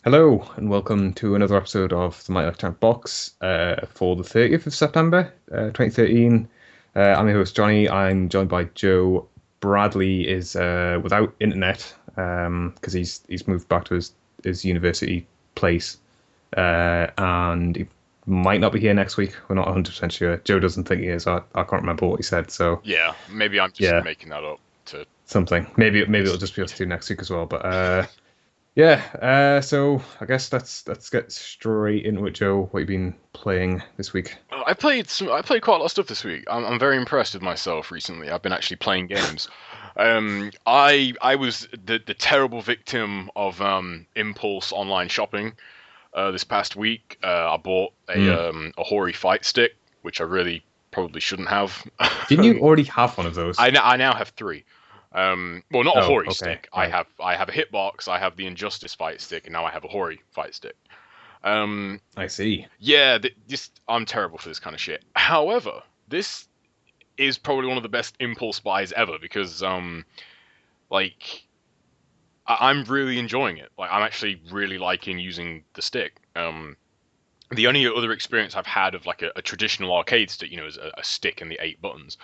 Hello and welcome to another episode of the Mighty Electronic Box for the 30th of September 2013. I'm your host Johnny. I'm joined by Joe. Bradley is without internet because he's moved back to his university place and he might not be here next week. We're not 100% sure. Joe doesn't think he is. I can't remember what he said. So Yeah, maybe I'm just yeah, making that up to something. Maybe it'll just just be us two next week as well. But yeah, so I guess let's get straight into it, Joe. What you been playing this week? I played quite a lot of stuff this week. I'm very impressed with myself recently. I've been actually playing games. I was the terrible victim of impulse online shopping this past week. I bought Mm. a Hori fight stick, which I really probably shouldn't have. Didn't you already have one of those? I now have three. Well, not a Oh, Hori okay, stick. right. I have a hitbox. I have the Injustice fight stick, and now I have a Hori fight stick. Um, I see. Yeah, just I'm terrible for this kind of shit. However, this is probably one of the best impulse buys ever because like I'm really enjoying it. Like I'm actually really liking using the stick. The only other experience I've had of like a traditional arcade stick, as a stick and the 8 buttons,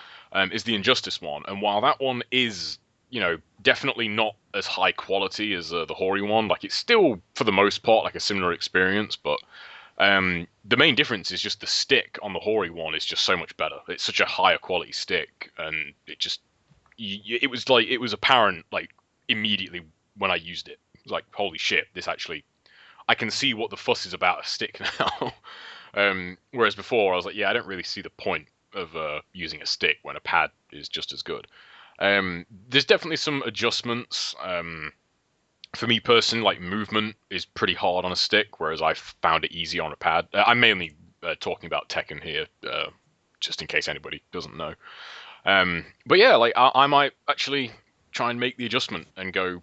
is the Injustice one. And while that one is, definitely not as high quality as the Hori one, like it's still for the most part like a similar experience, but the main difference is just the stick on the Hori one is just so much better. It's such a higher quality stick, and it just it was apparent like immediately when I used it. It was like holy shit, this actually I can see what the fuss is about a stick now. Whereas before I was like, yeah, I don't really see the point of using a stick when a pad is just as good. There's definitely some adjustments. For me personally, like movement is pretty hard on a stick, whereas I found it easy on a pad. I'm mainly talking about Tekken here, just in case anybody doesn't know. But yeah, like I might actually try and make the adjustment and go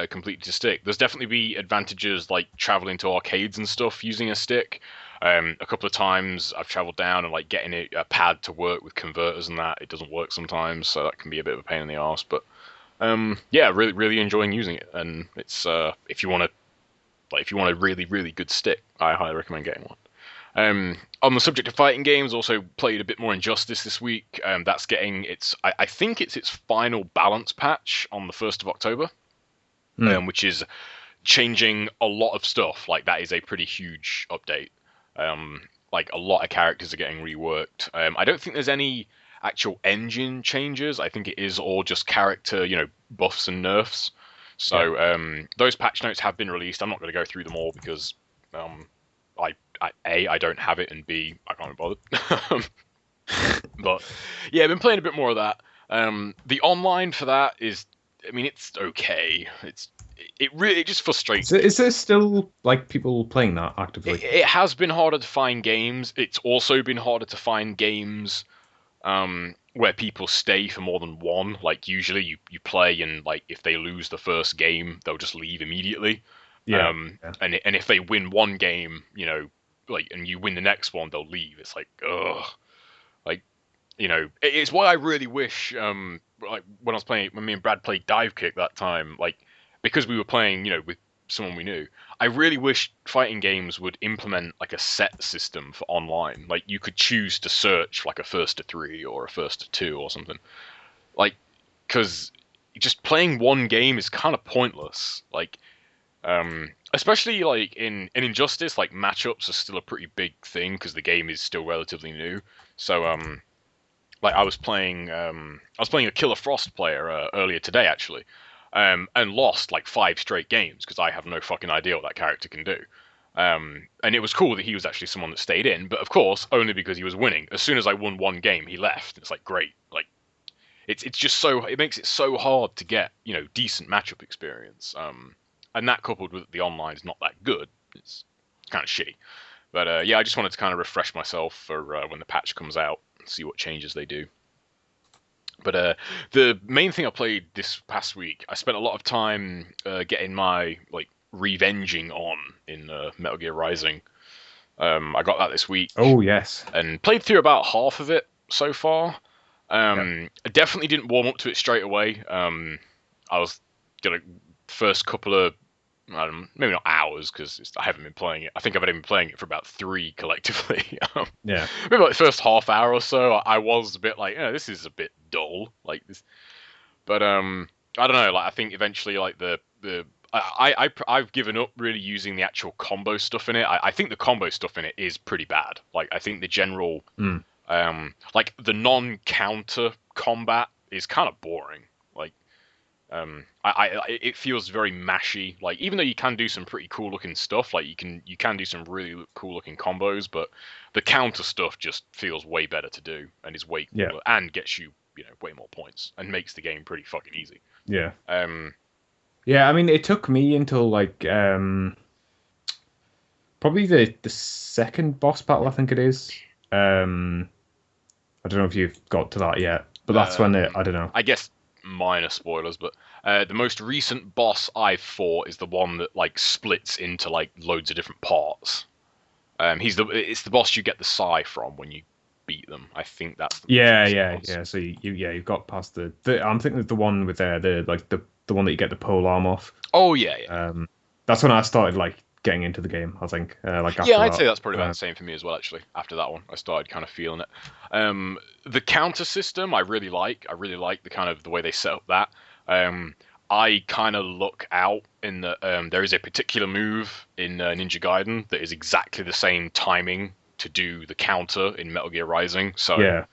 completely to stick. There's definitely be advantages like traveling to arcades and stuff using a stick. A couple of times I've traveled down and like getting a pad to work with converters and that it doesn't work sometimes, so that can be a bit of a pain in the arse. But yeah, really enjoying using it, and it's if you want a really good stick, I highly recommend getting one. On the subject of fighting games, also played a bit more Injustice this week. That's getting I think it's its final balance patch on the 1st of October, Mm. which is changing a lot of stuff. Like that is a pretty huge update. Like a lot of characters are getting reworked. I don't think there's any actual engine changes. I think it is all just character, buffs and nerfs. Yeah. So those patch notes have been released. I'm not going to go through them all because um, I don't have it, and B I can't be bothered. But yeah, I've been playing a bit more of that. The online for that is, I mean, it's okay. It just frustrates So me. is there still like people playing that It, actively? it has been harder to find games. It's also been harder to find games where people stay for more than one. Like usually you play and like if they lose the first game, they'll just leave immediately. Yeah. Yeah. And if they win one game, like and you win the next one, they'll leave. It's like ugh. Like it's why I really wish like when me and Brad played Dive Kick that time, like because we were playing with someone we knew. I really wish fighting games would implement like a set system for online. Like you could choose to search for, like a first to three or a first to two or something. Like because just playing one game is kind of pointless. Like especially like in Injustice, like matchups are still a pretty big thing because the game is still relatively new. So like I was playing a Killer Frost player earlier today actually, and lost like 5 straight games because I have no fucking idea what that character can do. And it was cool that he was actually someone that stayed in, but of course only because he was winning. As soon as I won one game, he left. It's like great, like it's just so it makes it so hard to get decent matchup experience. And that coupled with the online is not that good. It's kind of shitty. But yeah, I just wanted to kind of refresh myself for when the patch comes out and see what changes they do. But the main thing I played this past week, I spent a lot of time getting my like revenging on in Metal Gear Rising. I got that this week Oh yes. and played through about half of it so far. Yeah. I definitely didn't warm up to it straight away. I was gonna first couple of maybe not hours because I haven't been playing it. I think I've only been playing it for about 3 collectively. Yeah. Maybe like the first half hour or so, I was a bit like, this is a bit dull, like this. But I don't know. Like I think eventually, like I've given up really using the actual combo stuff in it. I think the combo stuff in it is pretty bad. Like I think the general Mm. like the non-counter combat is kind of boring. Like it feels very mashy. Like even though you can do some pretty cool looking stuff, like you can do some really cool looking combos, but the counter stuff just feels way better to do and is way cooler and gets you way more points and makes the game pretty fucking easy. Yeah. Yeah, I mean, it took me until like probably the second boss battle, I think it is. I don't know if you've got to that yet, but that's when I don't know. I guess minor spoilers, but the most recent boss I've fought is the one that like splits into like loads of different parts. It's the boss you get the Psy from when you beat them. I think that's the yeah. So you've got past the I'm thinking of the one with the one that you get the pole arm off. Oh yeah. That's when I started like getting into the game. I think like after yeah, I'd that. say that's probably about the same for me as well. Actually, after that one, I started kind of feeling it. The counter system I really like. I really like the kind of the way they set up that. I kind of look out in the there is a particular move in Ninja Gaiden that is exactly the same timing to do the counter in Metal Gear Rising. So Yeah.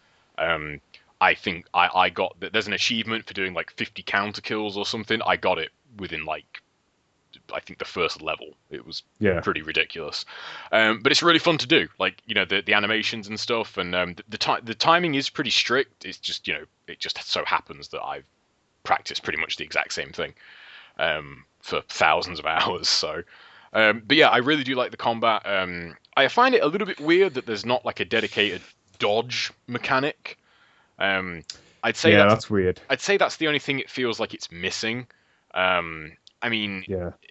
I think I got there's an achievement for doing like 50 counter kills or something. I got it within like I think the first level. It was pretty ridiculous, but it's really fun to do. Like the animations and stuff, and the timing is pretty strict. It's just it just so happens that I've practiced pretty much the exact same thing for thousands of hours. So, but yeah, I really do like the combat. I find it a little bit weird that there's not like a dedicated dodge mechanic. I'd say that's weird. I'd say that's the only thing it feels like it's missing. I mean,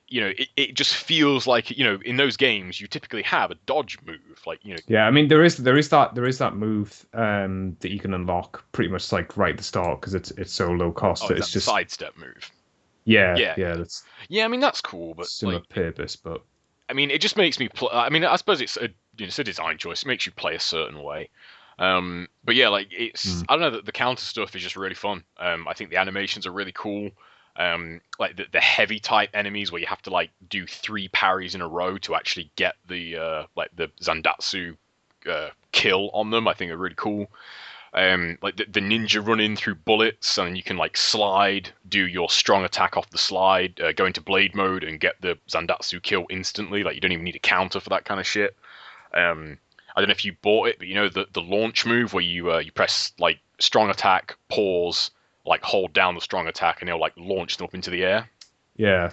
it just feels like in those games you typically have a dodge move, like Yeah, I mean there is that move that you can unlock pretty much like right at the start because it's so low cost that it's just sidestep move. Yeah, that's I mean that's cool, but similar purpose, but I mean it just makes me play. I mean I suppose it's a design choice. It makes you play a certain way. But yeah, like it's I don't know, the counter stuff is just really fun. I think the animations are really cool. Like the heavy type enemies where you have to like do 3 parries in a row to actually get the like the Zandatsu kill on them, I think are really cool. Like the ninja run in through bullets and you can like slide, do your strong attack off the slide, go into blade mode and get the Zandatsu kill instantly. Like you don't even need a counter for that kind of shit. I don't know if you bought it, but the launch move where you press like strong attack, pause, like hold down the strong attack, and it'll like launch them up into the air. Yeah.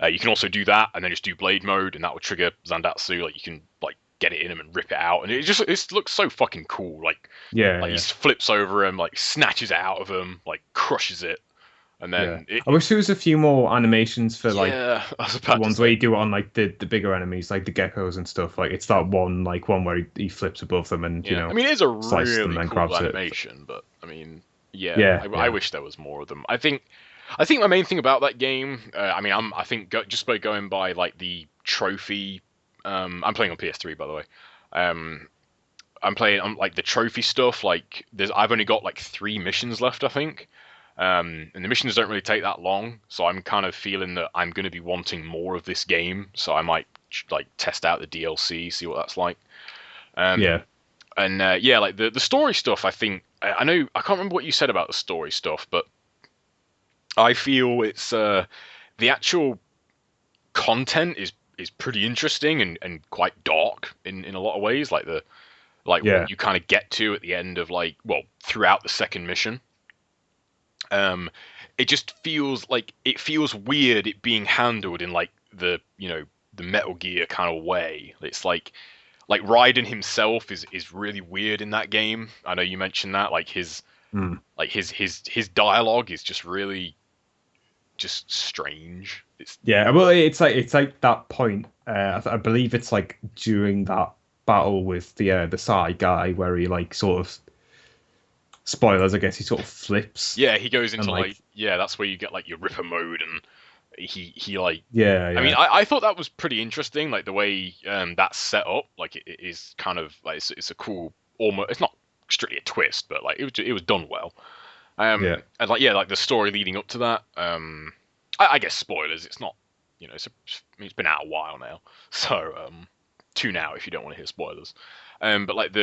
You can also do that, and then just do blade mode, and that will trigger Zandatsu. Like you can like get it in him and rip it out, and it looks so fucking cool. Like he flips over him, like snatches it out of him, like crushes it, and then I wish there was a few more animations for like the ones where you do it on like the bigger enemies, like the geckos and stuff. Like it's that one where he flips above them and I mean it's a really cool animation, but I mean I wish there was more of them. I think my main thing about that game, I think just by going by like the trophy, I'm playing on PS3 by the way. I'm playing on like the trophy stuff. Like I've only got like 3 missions left, I think. And the missions don't really take that long, so I'm kind of feeling that I'm going to be wanting more of this game. So I might like test out the DLC, see what that's like. And like the story stuff, I think I know I can't remember what you said about the story stuff, but I feel it's the actual content is pretty interesting and quite dark in a lot of ways. Like what you kind of get to at the end of throughout the second mission. It just feels weird it being handled in like the Metal Gear kind of way. It's like Raiden himself is really weird in that game. I know you mentioned that, like his dialogue is just really just strange. It's like that point. I believe it's like during that battle with the Psy guy where he like sort of, spoilers, I guess, he sort of flips. Yeah, he goes into that's where you get like your Ripper mode and He like Yeah, I mean, yeah, I thought that was pretty interesting, like the way that's set up. Like it is kind of like it's a cool, almost it's not strictly a twist, but like it was done well. yeah. And like yeah, like the story leading up to that. I guess spoilers. It's not, I mean, it's been out a while now, so tune out if you don't want to hear spoilers. But like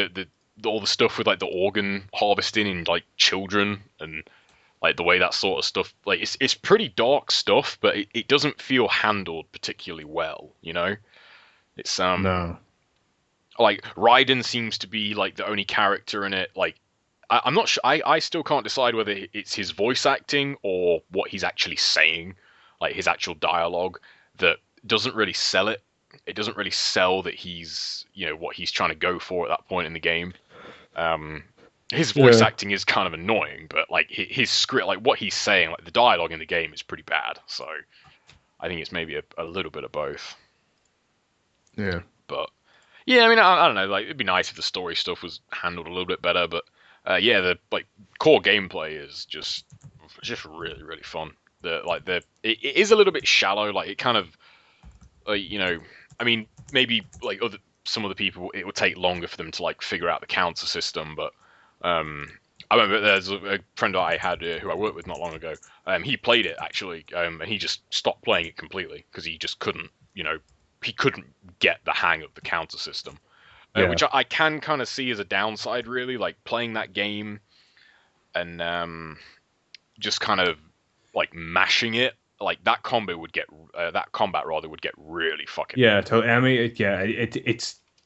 all the stuff with like the organ harvesting in like children and like the way that sort of stuff, like it's pretty dark stuff, but it doesn't feel handled particularly well, you know. It's No. like Raiden seems to be like the only character in it. Like I'm not sure. I still can't decide whether it's his voice acting or what he's actually saying, like his actual dialogue that doesn't really sell it. It doesn't really sell that he's, what he's trying to go for at that point in the game. Um, his voice Yeah, acting is kind of annoying, but like his script, like what he's saying, like the dialogue in the game is pretty bad. So I think it's maybe a little bit of both. yeah, But yeah, I mean, I don't know. Like it'd be nice if the story stuff was handled a little bit better. But yeah, the like core gameplay is just really really fun. It is a little bit shallow. Like it kind of I mean, maybe like some of the people, it would take longer for them to like figure out the counter system. But um, I remember there's a friend I had who I worked with not long ago. He played it actually, and he just stopped playing it completely because he just couldn't, he couldn't get the hang of the counter system, yeah, which I can kind of see as a downside, really. Like playing that game and just kind of like mashing it, like that combat rather would get really fucking yeah. annoying. Totally. I mean,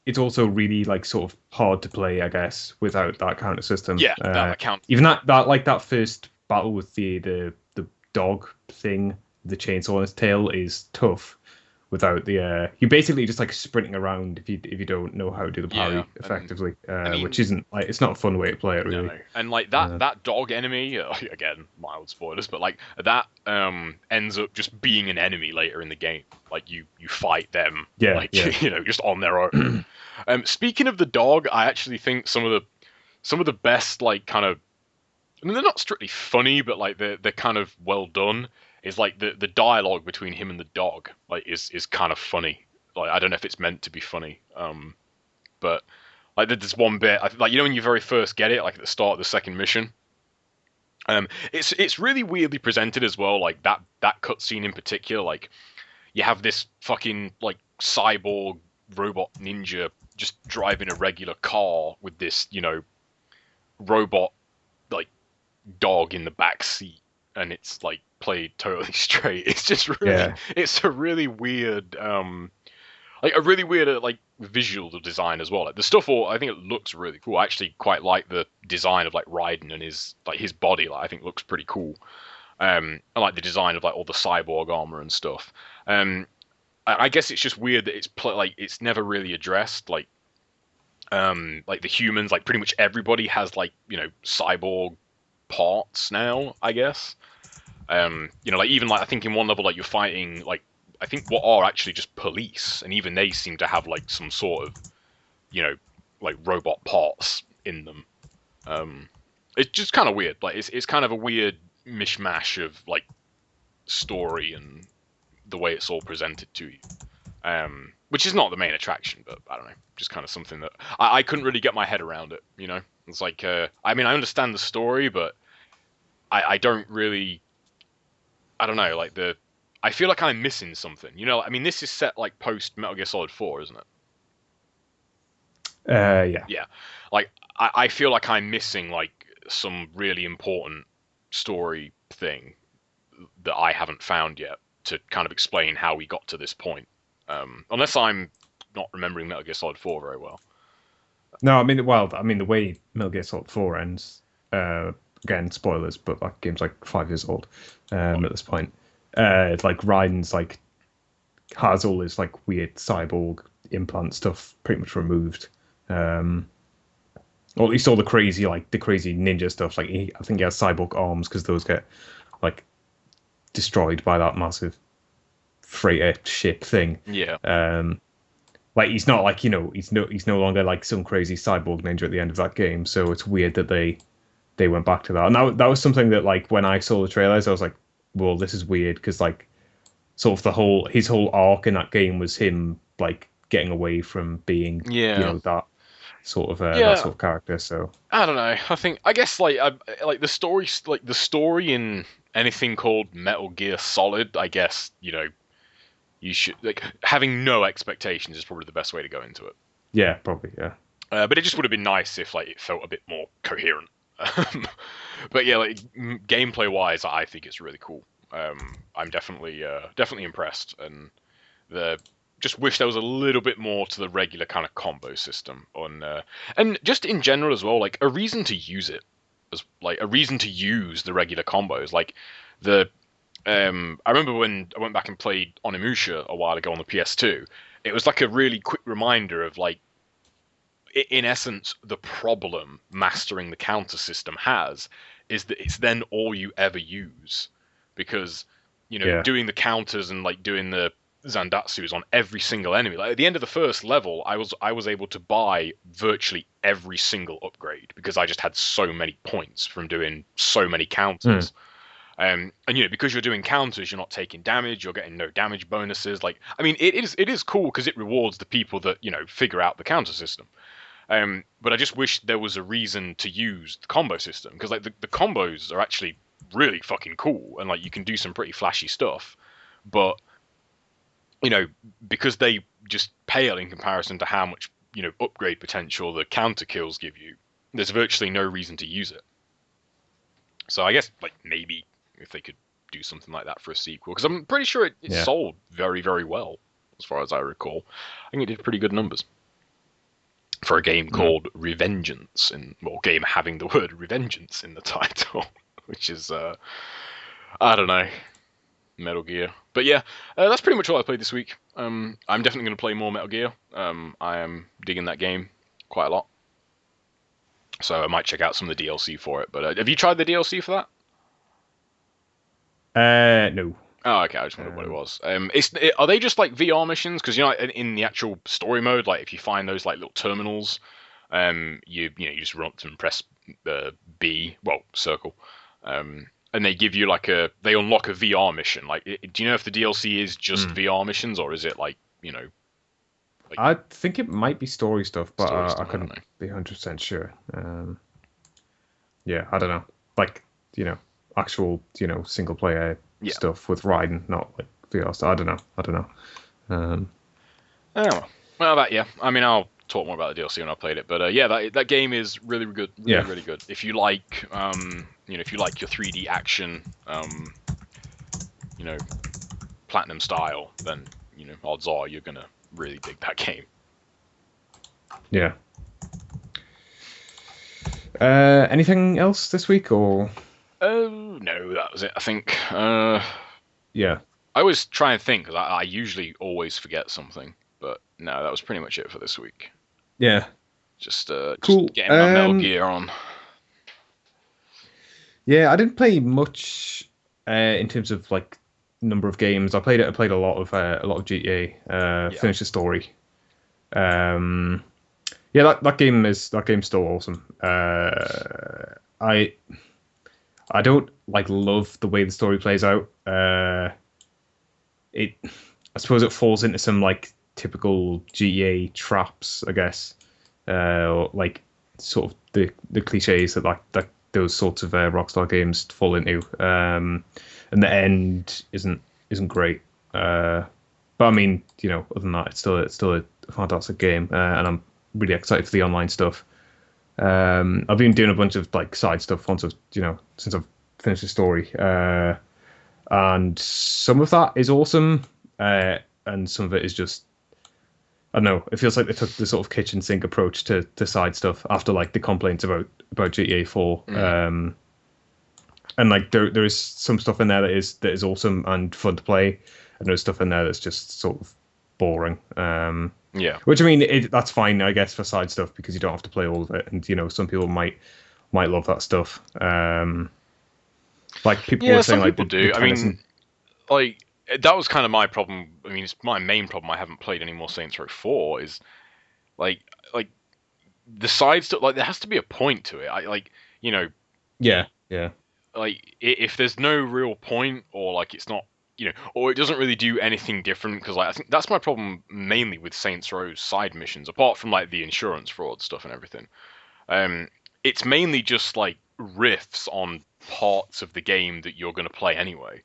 it's also really like sort of hard to play, I guess, without that counter system. Yeah, that count. Even that like that first battle with the dog thing, the chainsaw on its tail is tough. Without you basically just like sprinting around if you don't know how to do the Yeah, parry effectively, I which mean, isn't like it's not a fun way to play it no, really. and like Uh, that dog enemy again, mild spoilers, but like that ends up just being an enemy later in the game. Like you fight them yeah, like yeah, just on their own. Speaking of the dog, I actually think some of the best like kind of, I mean they're not strictly funny, but like they're kind of well done. Is like the dialogue between him and the dog like is kind of funny. Like I don't know if it's meant to be funny, but like there's one bit, like when you very first get it, like at the start of the second mission. It's really weirdly presented as well. Like that cutscene in particular, like you have this fucking like cyborg robot ninja just driving a regular car with this robot like dog in the back seat, and it's like played totally straight. It's just really, yeah, it's a really weird like a really weird like visual design as well. Like the stuff, all I think it looks really cool. I actually quite like the design of like Raiden and his body. Like I think looks pretty cool. I like the design of like all the cyborg armor and stuff. I guess it's just weird that like it's never really addressed. Like the humans, like pretty much everybody has like cyborg parts now, I guess. Like even like I think in one level like you're fighting like I think what are actually just police, and even they seem to have like some sort of like robot parts in them. It's just kind of weird. Like it's kind of a weird mishmash of like story and the way it's all presented to you. Which is not the main attraction, but I don't know, just kind of something that I couldn't really get my head around it. It's like I mean I understand the story, but I don't really. I don't know, like I feel like I'm missing something. I mean, this is set like post Metal Gear Solid 4, isn't it? yeah, Yeah. Like I feel like I'm missing like some really important story thing that I haven't found yet to kind of explain how we got to this point. Unless I'm not remembering Metal Gear Solid 4 very well. No, I mean, well, I mean the way Metal Gear Solid 4 ends. Again, spoilers, but that game's like 5 years old at this point. It's like Raiden's like has all this like weird cyborg implant stuff pretty much removed. Or at least all the crazy ninja stuff. Like I think he has cyborg arms because those get like destroyed by that massive freighter ship thing. Yeah. Like he's not like he's no longer like some crazy cyborg ninja at the end of that game. So it's weird that they went back to that. And that was something that like when I saw the trailers, I was like, well, this is weird because like sort of the whole his whole arc in that game was him like getting away from being, Yeah. that Yeah, sort of character. So I don't know. I guess like the story in anything called Metal Gear Solid. I guess you should like having no expectations is probably the best way to go into it. yeah, probably, yeah, But it just would have been nice if like it felt a bit more coherent. But yeah, like gameplay wise, I think it's really cool. I'm definitely impressed, and the just wish there was a little bit more to the regular kind of combo system and just in general as well, like a reason to use it, as like a reason to use the regular combos, like the I remember when I went back and played Onimusha a while ago on the PS2, it was like a really quick reminder of like in essence, the problem mastering the counter system has is that it's then all you ever use, because yeah, doing the counters and like doing the Zandatsus on every single enemy. Like at the end of the first level, I was able to buy virtually every single upgrade because I just had so many points from doing so many mm, counters. And because you're doing counters, you're not taking damage. You're getting no damage bonuses. Like, I mean, it is cool because it rewards the people that figure out the counter system. But I just wish there was a reason to use the combo system, because like the combos are actually really fucking cool, and like you can do some pretty flashy stuff. But you know, because they just pale in comparison to how much upgrade potential the counter kills give you, there's virtually no reason to use it. So I guess like maybe if they could do something like that for a sequel, because I'm pretty sure it yeah, sold very, very well as far as I recall. I think it did pretty good numbers for a game mm, called Revengeance, game having the word Revengeance in the title, which is I don't know, Metal Gear. But yeah, that's pretty much all I played this week. I'm definitely going to play more Metal Gear. I am digging that game quite a lot, so I might check out some of the DLC for it. But have you tried the DLC for that? no, Oh, okay. I just wondered what it um, was. Are they just like VR missions? Because in the actual story mode, like if you find those like little terminals, you just run up to and press B, well, circle, and they give you they unlock a VR mission. Like, do you know if the DLC is just mm. VR missions, or is it like like I think it might be story stuff, but story I stuff? I don't couldn't know. be 100% sure. Yeah, I don't know. Like, you know, actual, single player Yeah. stuff with riding, not like VR stuff. I don't know. I don't know. Um, Oh, well, that yeah. I mean, I'll talk more about the DLC when I played it, but yeah, that game is really good, really yeah, really good. If you like if you like your 3D action, you know, platinum style, then odds are you're gonna really dig that game. yeah. Anything else this week or Oh no, that was it. I think. yeah, I always try and think because I usually always forget something, but no, that was pretty much it for this week. yeah, Just cool. getting my Metal Gear on. Yeah, I didn't play much in terms of like number of games. I played a lot of GTA. Yeah. Finished the story. Um, yeah, that game's still awesome. I don't like love the way the story plays out. It I suppose it falls into some like typical GTA traps, I guess. Or, like sort of the cliches that those sorts of Rockstar games fall into. And the end isn't great. But I mean, other than that, it's still a fantastic game, and I'm really excited for the online stuff. I've been doing a bunch of like side stuff since I've finished the story, and some of that is awesome, and some of it is just I don't know. It feels like they took the sort of kitchen sink approach to side stuff after like the complaints about GTA 4. Mm. And like there is some stuff in there that is awesome and fun to play, and there's stuff in there that's just sort of boring. Yeah. Which I mean, that's fine, I guess, for side stuff because you don't have to play all of it, and some people might love that stuff. Like people Yeah, were saying, some like people the do. I tennis mean, and like that was kind of my problem. I mean, it's my main problem. I haven't played any more Saints Row 4. Is like like the side stuff. Like there has to be a point to it. I like yeah, yeah, like if there's no real point or like it's not. or it doesn't really do anything different because like I think that's my problem mainly with Saints Row's side missions, apart from like the insurance fraud stuff and everything. Um, it's mainly just like riffs on parts of the game that you're going to play anyway.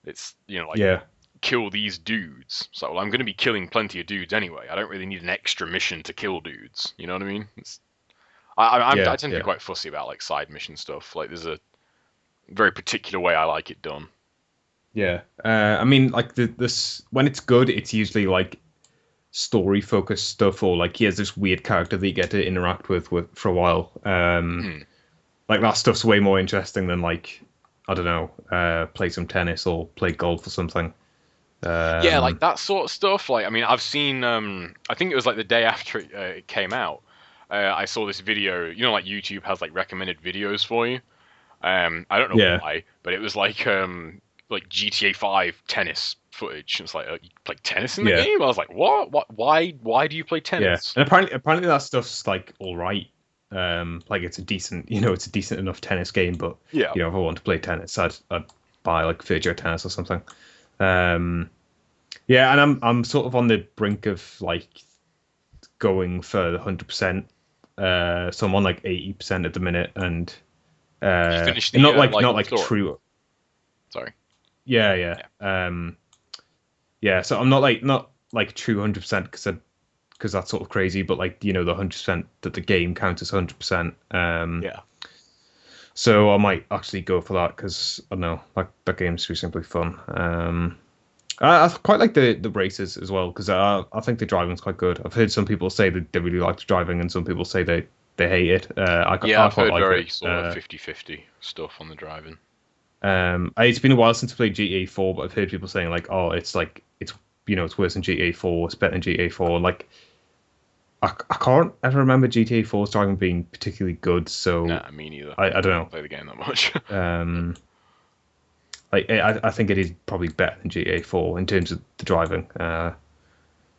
It's like Yeah, kill these dudes. So well, I'm going to be killing plenty of dudes anyway. I don't really need an extra mission to kill dudes. You know what I mean? I yeah, tend to be yeah, quite fussy about like side mission stuff. Like there's a very particular way I like it done. yeah. I mean, like this when it's good, it's usually like story focused stuff, or like he has this weird character that you get to interact with for a while. Hmm. Like that stuff's way more interesting than like I don't know, play some tennis or play golf or something. Yeah, like Um, that sort of stuff. Like, I mean, I've seen. I think it was like the day after it came out. I saw this video. Like YouTube has like recommended videos for you. I don't know yeah, why, but it was like GTA 5 tennis footage. It's like you play tennis in the yeah, game. I was like, what? What? Why do you play yeah. tennis? And apparently that stuff's like all right. Like it's a decent, it's a decent enough tennis game. But Yeah. if I want to play tennis, I'd buy like Virtua Tennis or something. Um, yeah, and I'm sort of on the brink of like going for the 100%. So I'm on like 80% at the minute, and Did you finish and the not the like story? true. Sorry. Yeah, yeah. Yeah. Yeah, so I'm not like true 100% because that's sort of crazy, but like the 100% that the game counts as 100%. Yeah. So I might actually go for that because I don't know, like that game's too simply fun. I quite like the races as well because I think the driving's quite good. I've heard some people say that they really like the driving, and some people say they hate it. Yeah, I I've quite heard like it. very sort of 50-50 stuff on the driving. It's been a while since I played GTA 4, but I've heard people saying like, oh, it's like it's worse than GTA 4, it's better than GTA 4. Like I can't ever remember GTA 4's driving being particularly good, so Nah, me neither. I I don't don't play the game that much. know. Like I think it is probably better than GTA 4 in terms of the driving.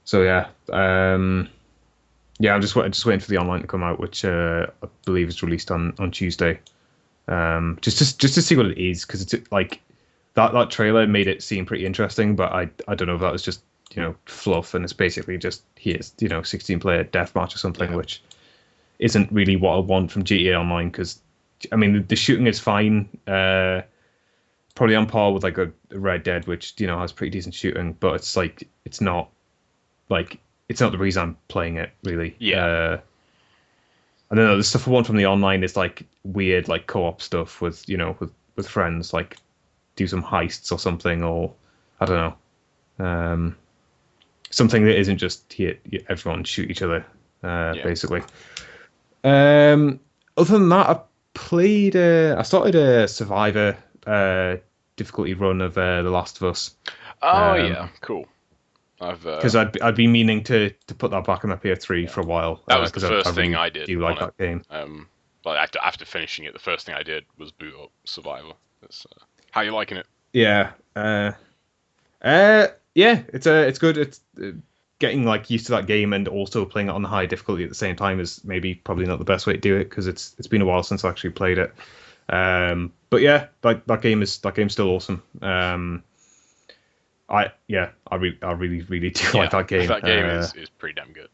So yeah, yeah, I'm just waiting for the online to come out, which I believe is released on Tuesday. Just to see what it is, because it's like that trailer made it seem pretty interesting, but I don't know if that was just fluff, and it's basically just here's 16 player deathmatch or something, Yeah. which isn't really what I want from GTA Online. Because I mean the shooting is fine, probably on par with like a Red Dead, which has pretty decent shooting, but it's like it's not the reason I'm playing it really. Yeah. I don't know. The stuff I want from the online is like weird, like co-op stuff with with friends, like do some heists or something, or I don't know, something that isn't just here everyone shoot each other, Yeah. basically. Other than that, I started a Survivor difficulty run of The Last of Us Oh yeah, cool. I've because I'd been meaning to put that back on my PS3 yeah. for a while That was the because I first thing really I did do on like it. that game. But after finishing it, the first thing I did was boot up Survivor. That's, how you liking it? Yeah. Yeah, it's good. It's getting like used to that game and also playing it on the high difficulty at the same time is maybe probably not the best way to do it because it's been a while since I actually played it. But yeah, like that game's still awesome. I really do like that game. That game is pretty damn good.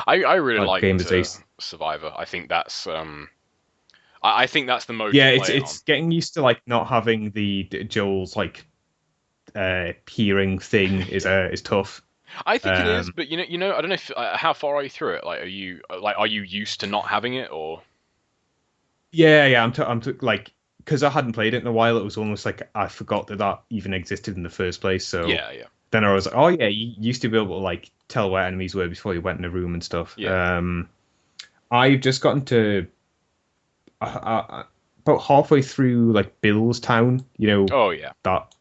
I really That game liked is ace. Survivor. I think that's I think that's the mode Yeah, to it's play it on. it's getting used to like not having the Joel's like hearing thing is tough. I think it is, Um, but I don't know if how far are you through it? Like, are you used to not having it, or yeah, like because I hadn't played it in a while. It was almost like I forgot that even existed in the first place. So yeah, yeah, then I was like, oh yeah, you used to be able to like tell where enemies were before you went in a room and stuff. yeah, I've just gotten to about halfway through like Bill's Town. oh yeah, That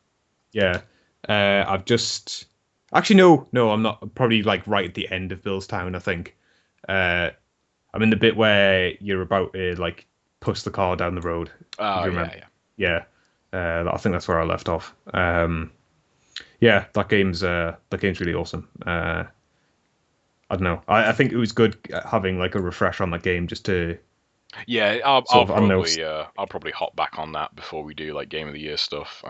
yeah. I've just actually no, I'm not. I'm probably like right at the end of Bill's Town. I think. I'm in the bit where you're about to like push the car down the road. If oh you yeah, remember. yeah. Yeah. I think that's where I left off. Yeah, that game's really awesome. I don't know. I think it was good having like a refresh on that game just to Yeah, sort of I don't know. I'll probably hop back on that before we do like Game of the Year stuff.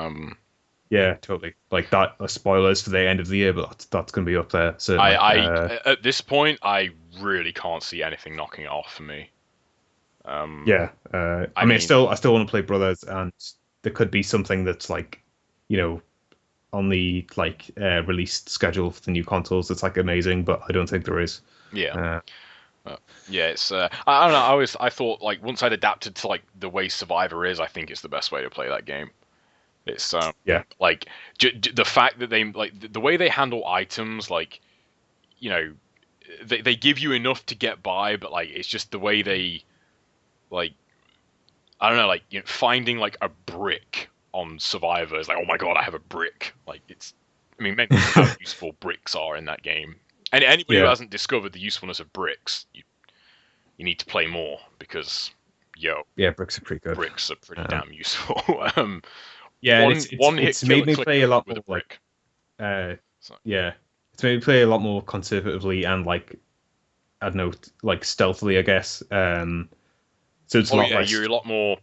Yeah, totally. Like that. Spoilers for the end of the year, but that's going to be up there certainly. I at this point, I really can't see anything knocking it off for me. Yeah. I I mean, mean, I still want to play Brothers, and there could be something that's like, you know, on the like release schedule for the new consoles that's like amazing, but I don't think there is. yeah. Uh, Yeah, it's I don't know. I thought like once I'd adapted to like the way Survivor is, I think it's the best way to play that game. It's yeah. like the fact that they like the way they handle items, like you know, they give you enough to get by, but like it's just the way they like I don't know, like finding like a brick on Survivor is like, oh my god, I have a brick. Like it's, I mean, maybe how useful bricks are in that game. And anybody who Yeah. hasn't discovered the usefulness of bricks, you need to play more because yo, Yeah, bricks are pretty good. bricks are pretty Uh, damn useful. yeah, and One hit it's made killer me play a clicker lot with a more like brick. uh So, yeah, it's made me play a lot more conservatively and like I don't know, like stealthily, I guess. So it's a oh lot yeah, less. you're a lot more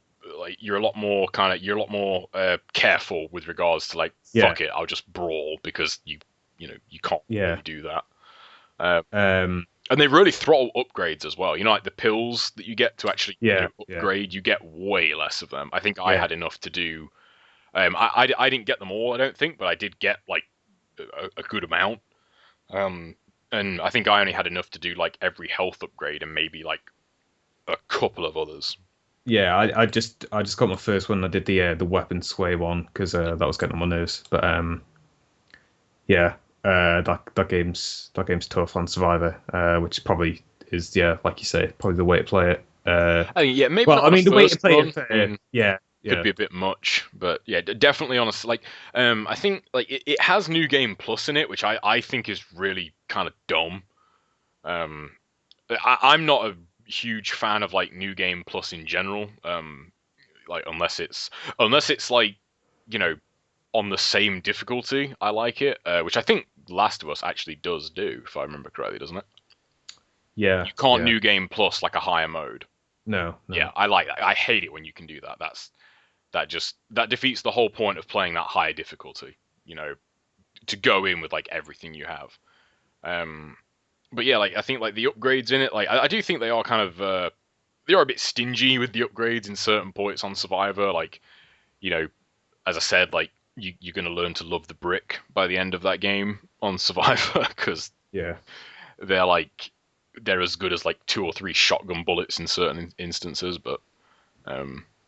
kind of you're a lot more careful with regards to like Yeah, fuck it, I'll just brawl because you can't yeah, really do that. Uh, um, and they really throttle upgrades as well. You know, like the pills that you get to actually yeah, yeah, upgrade, you get way less of them. I think I yeah, had enough to do. I didn't get them all, I don't think, but I did get like a good amount. Um, and I think I only had enough to do like every health upgrade and maybe like a couple of others. yeah. I just got my first one. I did the weapon sway one because that was getting on my nerves. But yeah, that game's tough on Survivor, which probably is yeah, like you say, probably the way to play it. I mean, yeah, maybe Well, not I on a mean the way to first play it run. for I mean, yeah, could yeah, be a bit much, but yeah, definitely on a like. I think like it has New Game Plus in it, which I think is really kind of dumb. Um, I'm not a huge fan of like New Game Plus in general. Like unless it's like you know on the same difficulty, I like it. Which I think Last of Us actually does do, if I remember correctly, doesn't it? yeah, You can't yeah. New Game Plus like a higher mode. No, Yeah, no. I like that. I hate it when you can do that. That defeats the whole point of playing that higher difficulty. You know, to go in with like everything you have. Um, but yeah, like I think like the upgrades in it, like I do think they are kind of they are a bit stingy with the upgrades in certain points on Survivor. Like you know, as I said, like you're gonna learn to love the brick by the end of that game on Survivor because Yeah, they're like they're as good as like two or three shotgun bullets in certain instances. But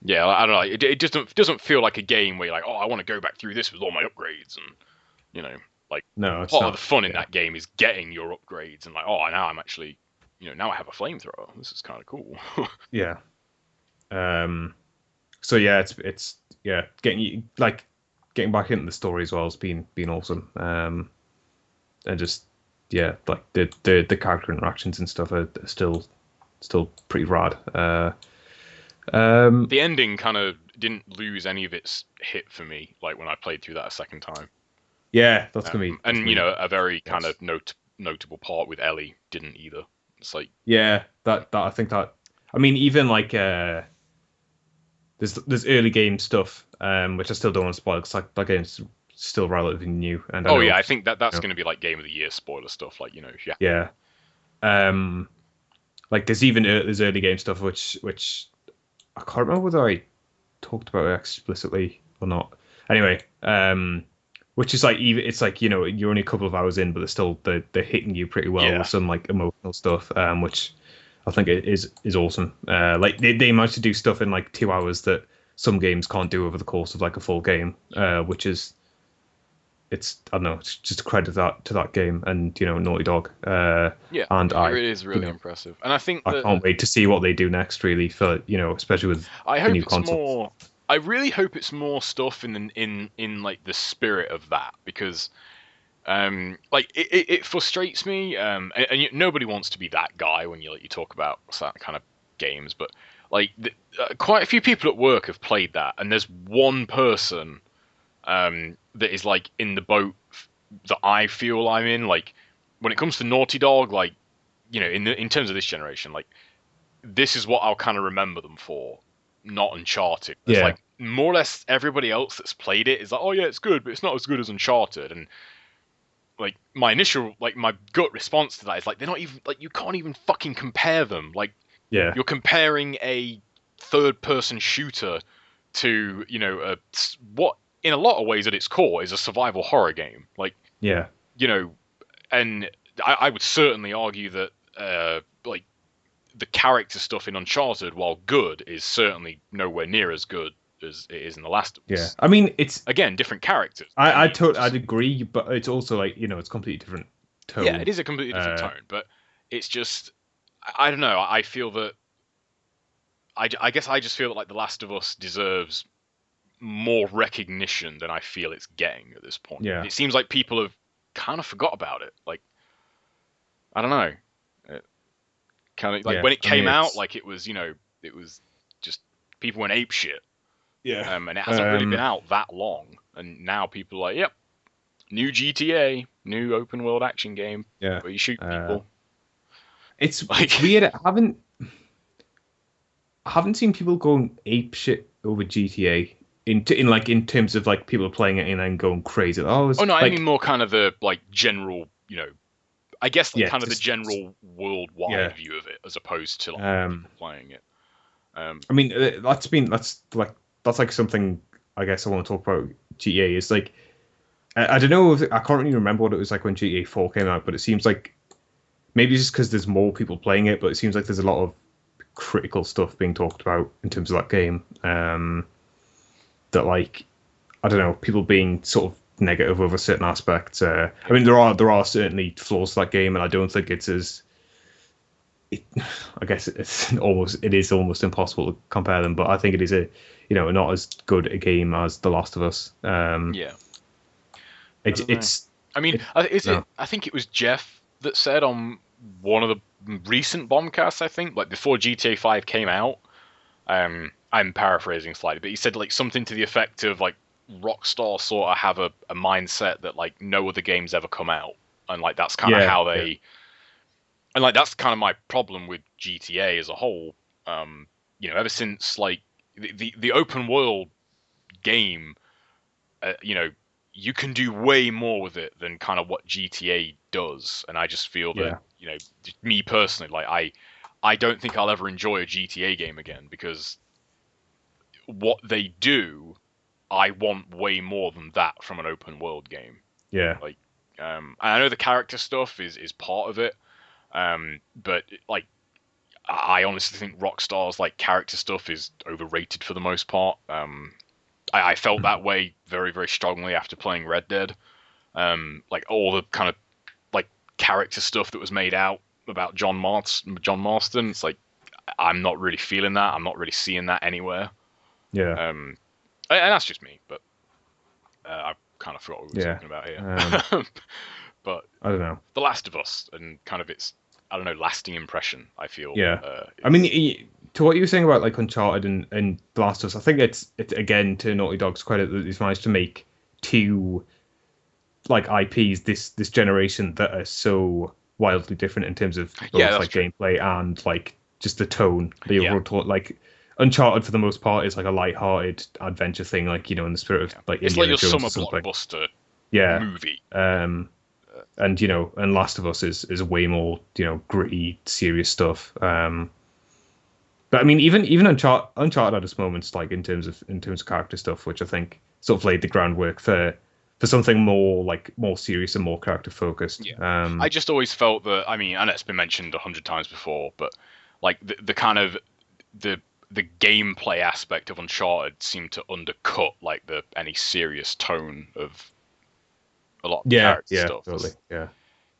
yeah, I don't know. It just doesn't feel like a game where you're like, oh, I want to go back through this with all my upgrades and you know, like no, it's part of the not. fun in Yeah, that game is getting your upgrades and like, oh, now I'm actually, now I have a flamethrower. This is kind of cool. yeah. Um, so yeah, it's yeah, getting you like getting back into the story as well has been awesome. And just yeah, like the character interactions and stuff are still pretty rad. Um, The ending kind of didn't lose any of its hit for me, like when I played through that a second time. yeah, that's And gonna be a very kind yes. of notable part with Ellie didn't either. It's like, Yeah, that I think that I mean even like there's early game stuff which I still don't want to spoil because like that game's still relatively new and I oh know yeah, I think that's you know, going to be like game of the year spoiler stuff. Like, yeah, yeah. Um, like there's even there's early game stuff which I can't remember whether I talked about it explicitly or not. Anyway, which is like even it's like you're only a couple of hours in, but they're hitting you pretty well yeah, with some like emotional stuff, which I think it is awesome. Like they managed to do stuff in like 2 hours that some games can't do over the course of like a full game, which is it's I don't know, it's just a credit to that game and Naughty Dog. yeah. And It I really is really impressive, and I think I that can't wait to see what they do next. Really, for especially with I the hope new it's consoles. more. I really hope it's more stuff in like the spirit of that because like it frustrates me nobody wants to be that guy when you talk about that kind of games, but like quite a few people at work have played that, and there's one person that is like in the boat that I feel I'm in. Like when it comes to Naughty Dog, like in terms of this generation, like this is what I'll kind of remember them for. not Uncharted. It's Yeah, like more or less everybody else that's played it is like, oh yeah, it's good, but it's not as good as Uncharted. And like my initial, like my gut response to that is like, they're not even like, you can't even fucking compare them. Like yeah, you're comparing a third-person shooter to, what in a lot of ways at its core is a survival horror game. Like, yeah, you know, and I would certainly argue that like the character stuff in Uncharted, while good, is certainly nowhere near as good as it is in The Last of yeah. Us. I mean, it's Again, different characters, I'd agree, but it's also like it's completely different yeah, it tone. is a completely different tone, but it's just I don't know. I feel that I guess I just feel that like The Last of Us deserves more recognition than I feel it's getting at this point. Yeah, It seems like people have kind of forgot about it. Like I don't know. Kind of like yeah. when it I mean, came out, it's like it was just people went ape shit. yeah. And it hasn't really been out that long, and now people are like, yep, new GTA, new open world action game Yeah. where you shoot people. It's Like, weird. I haven't seen people going ape shit over GTA in terms of like people playing it and then going crazy. Oh, oh it's no, I mean like more kind of the like general, I guess like yeah, kind of the just general yeah. worldwide view of it, as opposed to like Um, people playing it. Um, I mean that's like something I guess I want to talk about GTA is like I don't know if I can't really remember what it was like when GTA 4 came out, but it seems like maybe it's just because there's more people playing it, but it seems like there's a lot of critical stuff being talked about in terms of that game. That like I don't know, people being sort of negative over certain aspects. I mean, there are certainly flaws to that game, and I don't think it's as. It, I guess it is almost impossible to compare them, but I think it is not as good a game as The Last of Us. yeah, I It's don't know. it's I mean, it is it? no I think it was Jeff that said on one of the recent bombcasts, I think, like before GTA 5 came out. I'm paraphrasing slightly, but he said like something to the effect of like Rockstar sort of have a mindset that like no other games ever come out, and like that's kind of yeah how yeah they, and like that's kind of my problem with GTA as a whole. Ever since like the open world game, you know, you can do way more with it than kind of what GTA does, and I just feel that yeah me personally, like I don't think I'll ever enjoy a GTA game again because what they do, I want way more than that from an open world game. yeah Like, and I know the character stuff is part of it, but like I honestly think Rockstar's like character stuff is overrated for the most part. I felt that way very very strongly after playing Red Dead. Like all the kind of like character stuff that was made out about John Marston. It's like I'm not really feeling that. I'm not really seeing that anywhere. yeah Um, and that's just me, but I kind of forgot what we were yeah. talking about Um, here. But I don't know. The Last of Us and kind of its, I don't know, lasting impression, I feel. Yeah, I mean, Is to what you were saying about like Uncharted and The Last of Us, I think it's again to Naughty Dog's credit that he's managed to make two like IPs this generation that are so wildly different in terms of yeah, both that's like true. gameplay and like just the tone, the Yeah, overall tone. Like Uncharted for the most part is like a light-hearted adventure thing, like in the spirit of yeah. like It's like Indiana your Jones summer or something. blockbuster Yeah. movie. Um, and and Last of Us is way more gritty, serious stuff. But I mean, even Uncharted had its moments like in terms of character stuff, which I think sort of laid the groundwork for something more serious and more character focused. Yeah. I just always felt that, I mean, and it's been mentioned 100 times before, but like the kind of the the gameplay aspect of Uncharted seemed to undercut like the any serious tone of a lot of the Yeah, character yeah, stuff. totally, yeah.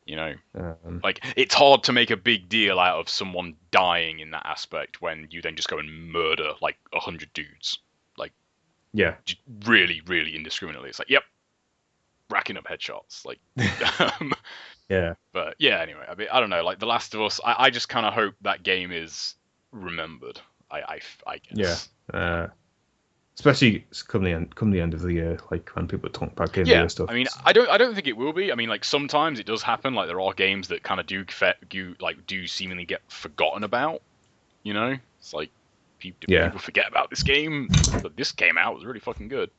You know, Um, like it's hard to make a big deal out of someone dying in that aspect when you then just go and murder like 100 dudes, like yeah, just really, really indiscriminately. It's like, yep, racking up headshots, like. um, yeah, But yeah, anyway, I mean, I don't know. Like The Last of Us, I just kind of hope that game is remembered. I yeah. guess. Uh, Especially come the end of the year, like when people talk about Game of the Yeah, Year stuff. I mean, I don't think it will be. I mean, like sometimes it does happen. Like there are games that kind of do seemingly get forgotten about. It's like Yeah. People forget about this game? But this came out, it was really fucking good.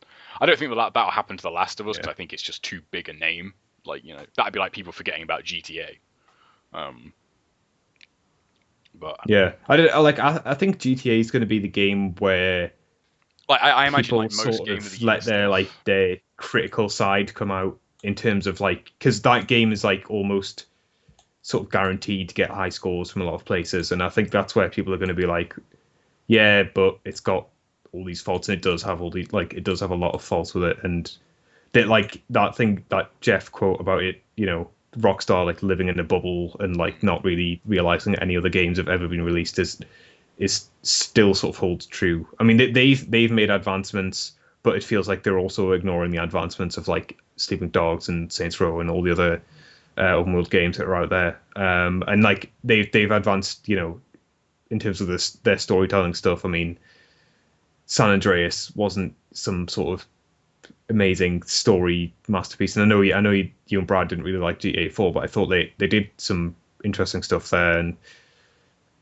I don't think that'll happen to The Last of Us because I think it's just too big a name. Like, that'd be like people forgetting about GTA. But Yeah, I think GTA is going to be the game where like I imagine people like most sort Game of of the Year let their stuff. their critical side come out in terms of because that game is almost sort of guaranteed to get high scores from a lot of places, and I think that's where people are going to be like, yeah, but it's got all these faults, and it does have all these it does have a lot of faults with it, and that thing that Jeff quote about it, Rockstar living in a bubble and not really realizing that any other games have ever been released is still sort of holds true. I mean, they've made advancements, but it feels like they're also ignoring the advancements of Sleeping Dogs and Saints Row and all the other open world games that are out there. And they've advanced, in terms of their storytelling stuff. I mean, San Andreas wasn't some sort of amazing story masterpiece, and I know you and Brad didn't really like GTA 4, but I thought they did some interesting stuff there, and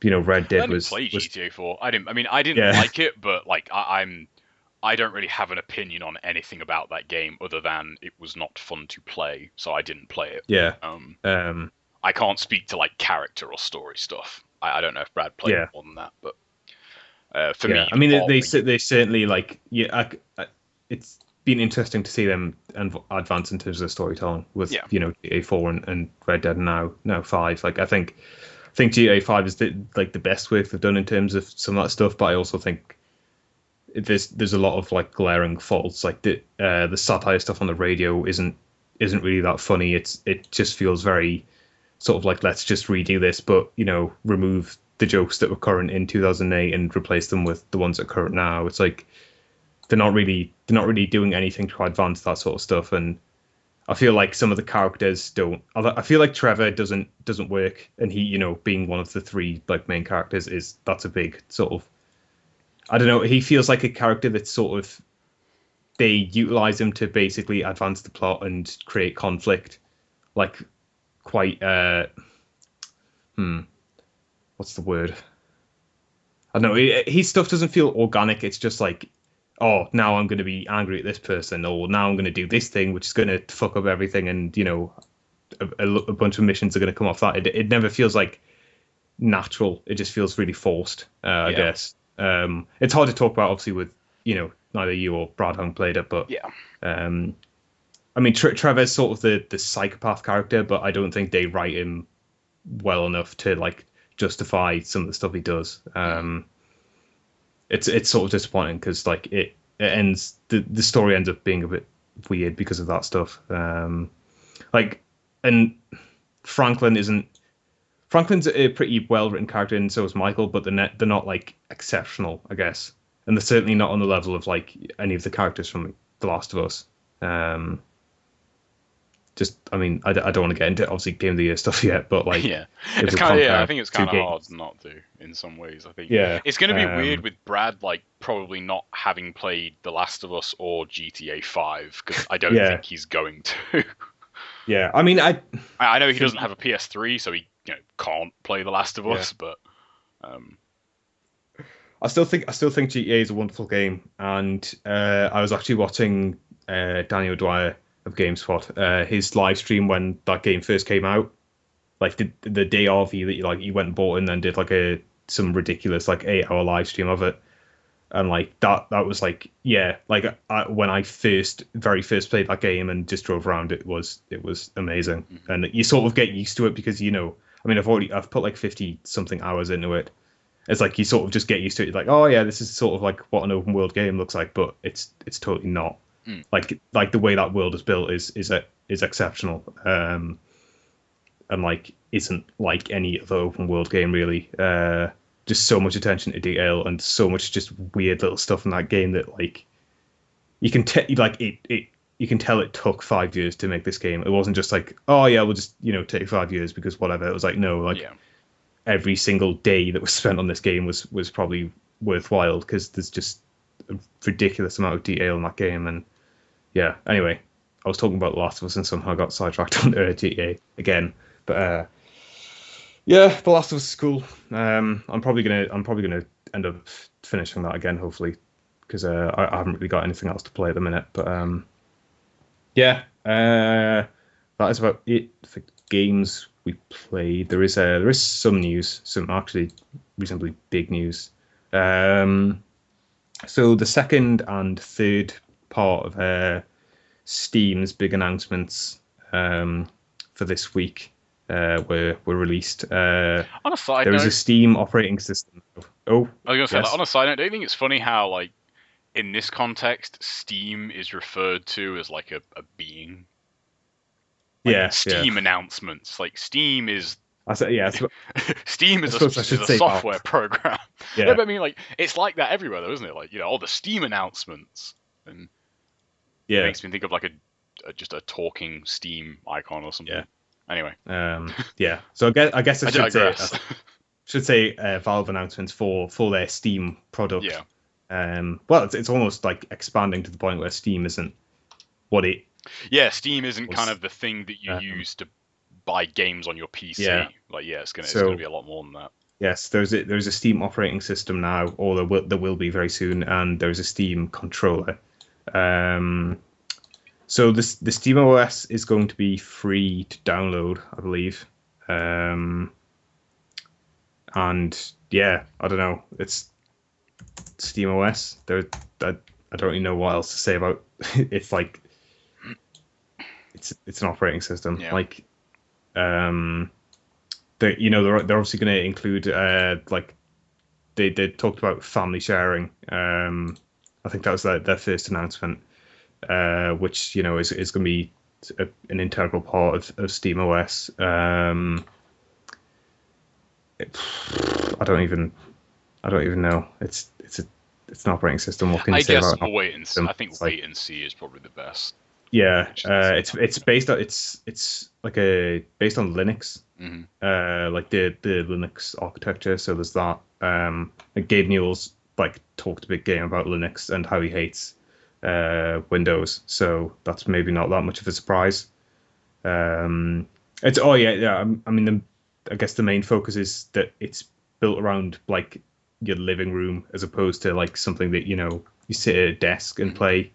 Red Dead I didn't was play was GTA 4. I didn't yeah like it, but I don't really have an opinion on anything about that game other than it was not fun to play, so I didn't play it. yeah Um, um I can't speak to character or story stuff. I don't know if Brad played yeah more than that, but for yeah. me, I the mean, part where they certainly it's been interesting to see them advance in terms of storytelling with yeah, GTA 4 and Red Dead now 5. I think GTA 5 is the best work they've done in terms of some of that stuff, but I also think there's a lot of glaring faults. The satire stuff on the radio isn't really that funny. It just feels very sort of let's just redo this, but remove the jokes that were current in 2008 and replace them with the ones that are current now. It's they're not really doing anything to advance that sort of stuff, and I feel like some of the characters don't. I feel like Trevor doesn't work, and he, being one of the three main characters, that's a big sort of. I don't know. He feels like a character that's sort of they utilize him to basically advance the plot and create conflict, quite. What's the word? I don't know. His stuff doesn't feel organic. It's just oh, now I'm going to be angry at this person, or now I'm going to do this thing, which is going to fuck up everything, and a bunch of missions are going to come off that. It never feels natural. It just feels really forced. I guess. It's hard to talk about, obviously, with neither you or Brad haven't played it, but yeah, I mean, Trevor's sort of the psychopath character, but I don't think they write him well enough to justify some of the stuff he does. It's sort of disappointing because it ends the story ends up being a bit weird because of that stuff. And Franklin's a pretty well written character, and so is Michael, but they're not exceptional, I guess, and they're certainly not on the level of any of the characters from The Last of Us. I mean, I don't want to get into obviously Game of the Year stuff yet, but yeah, if it's we kind of compare I think it's two kind of hard games, not to in some ways. I think yeah, it's going to be weird with Brad probably not having played The Last of Us or GTA 5 because I don't yeah, think he's going to. yeah. I mean, I know he doesn't have a PS3, so he can't play The Last of Us, but I still think GTA is a wonderful game, and I was actually watching Daniel Dwyer of GameSpot, his live stream when that game first came out, the day of he went and bought it and then did some ridiculous 8-hour live stream of it, and that was when I very first played that game and just drove around, it was amazing. Mm-hmm. And you sort of get used to it because I mean I've put 50 something hours into it. It's you sort of just get used to it. Oh yeah, this is sort of what an open world game looks like, but it's totally not. The way that world is built is exceptional, and isn't like any other open world game really. Just so much attention to detail and so much just weird little stuff in that game that you can you can tell it took 5 years to make this game. It wasn't just oh yeah, we'll just take 5 years because whatever. It was no, yeah. Every single day that was spent on this game was probably worthwhile because there's just a ridiculous amount of detail in that game. And yeah, anyway, I was talking about The Last of Us and somehow got sidetracked on GTA again. But Yeah, The Last of Us is cool. I'm probably gonna end up finishing that again, hopefully, because I haven't really got anything else to play at the minute. But yeah, that is about it for games we played. There is some news, some actually reasonably big news. Um, so the second and third part of Steam's big announcements for this week were released. On a side There is a note, Steam operating system. Oh, I was gonna say, like, yes. on a side note, do you think it's funny how, like, in this context, Steam is referred to as like a being? Like Yeah, yeah. Steam announcements. Like Steam is I said, yeah, Steam I is suppose I is should a say software Valve. program. No, Yeah, but I mean, like, it's like that everywhere, though, isn't it? Like, all the Steam announcements, and it yeah, makes me think of like a just a talking Steam icon or yeah. something. Anyway, Yeah. So I guess I I digress. should say Valve announcements for their Steam product. Yeah, Well, it's almost like expanding to the point where Steam isn't what it yeah. Steam isn't kind was. of the thing that you Um, use to buy games on your yeah. PC. Like, yeah, it's gonna So be a lot more than that. yes, there's a Steam operating system now, or there will be very soon, and there's a Steam controller. Um, so the Steam OS is going to be free to download, I believe. Um, and yeah, I don't know. It's Steam OS. I don't really know what else to say about. It's like it's an operating system. Yeah. Like um, they're obviously going to include like they talked about family sharing. I think that was their first announcement, which is going to be an integral part of Steam OS. I don't even I don't even know. It's an operating system. What can you I say guess about an we'll operating wait and see. system? I think It's like wait and see is probably the best yeah, definition to say that. it's based on it's like a based on Linux, Hmm. like the Linux architecture. So there's that. And Gabe Newell's like talked a big game about Linux and how he hates Windows. So that's maybe not that much of a surprise. It's oh yeah. I mean, I guess the main focus is that it's built around like your living room as opposed to like something that you sit at a desk and Hmm. play,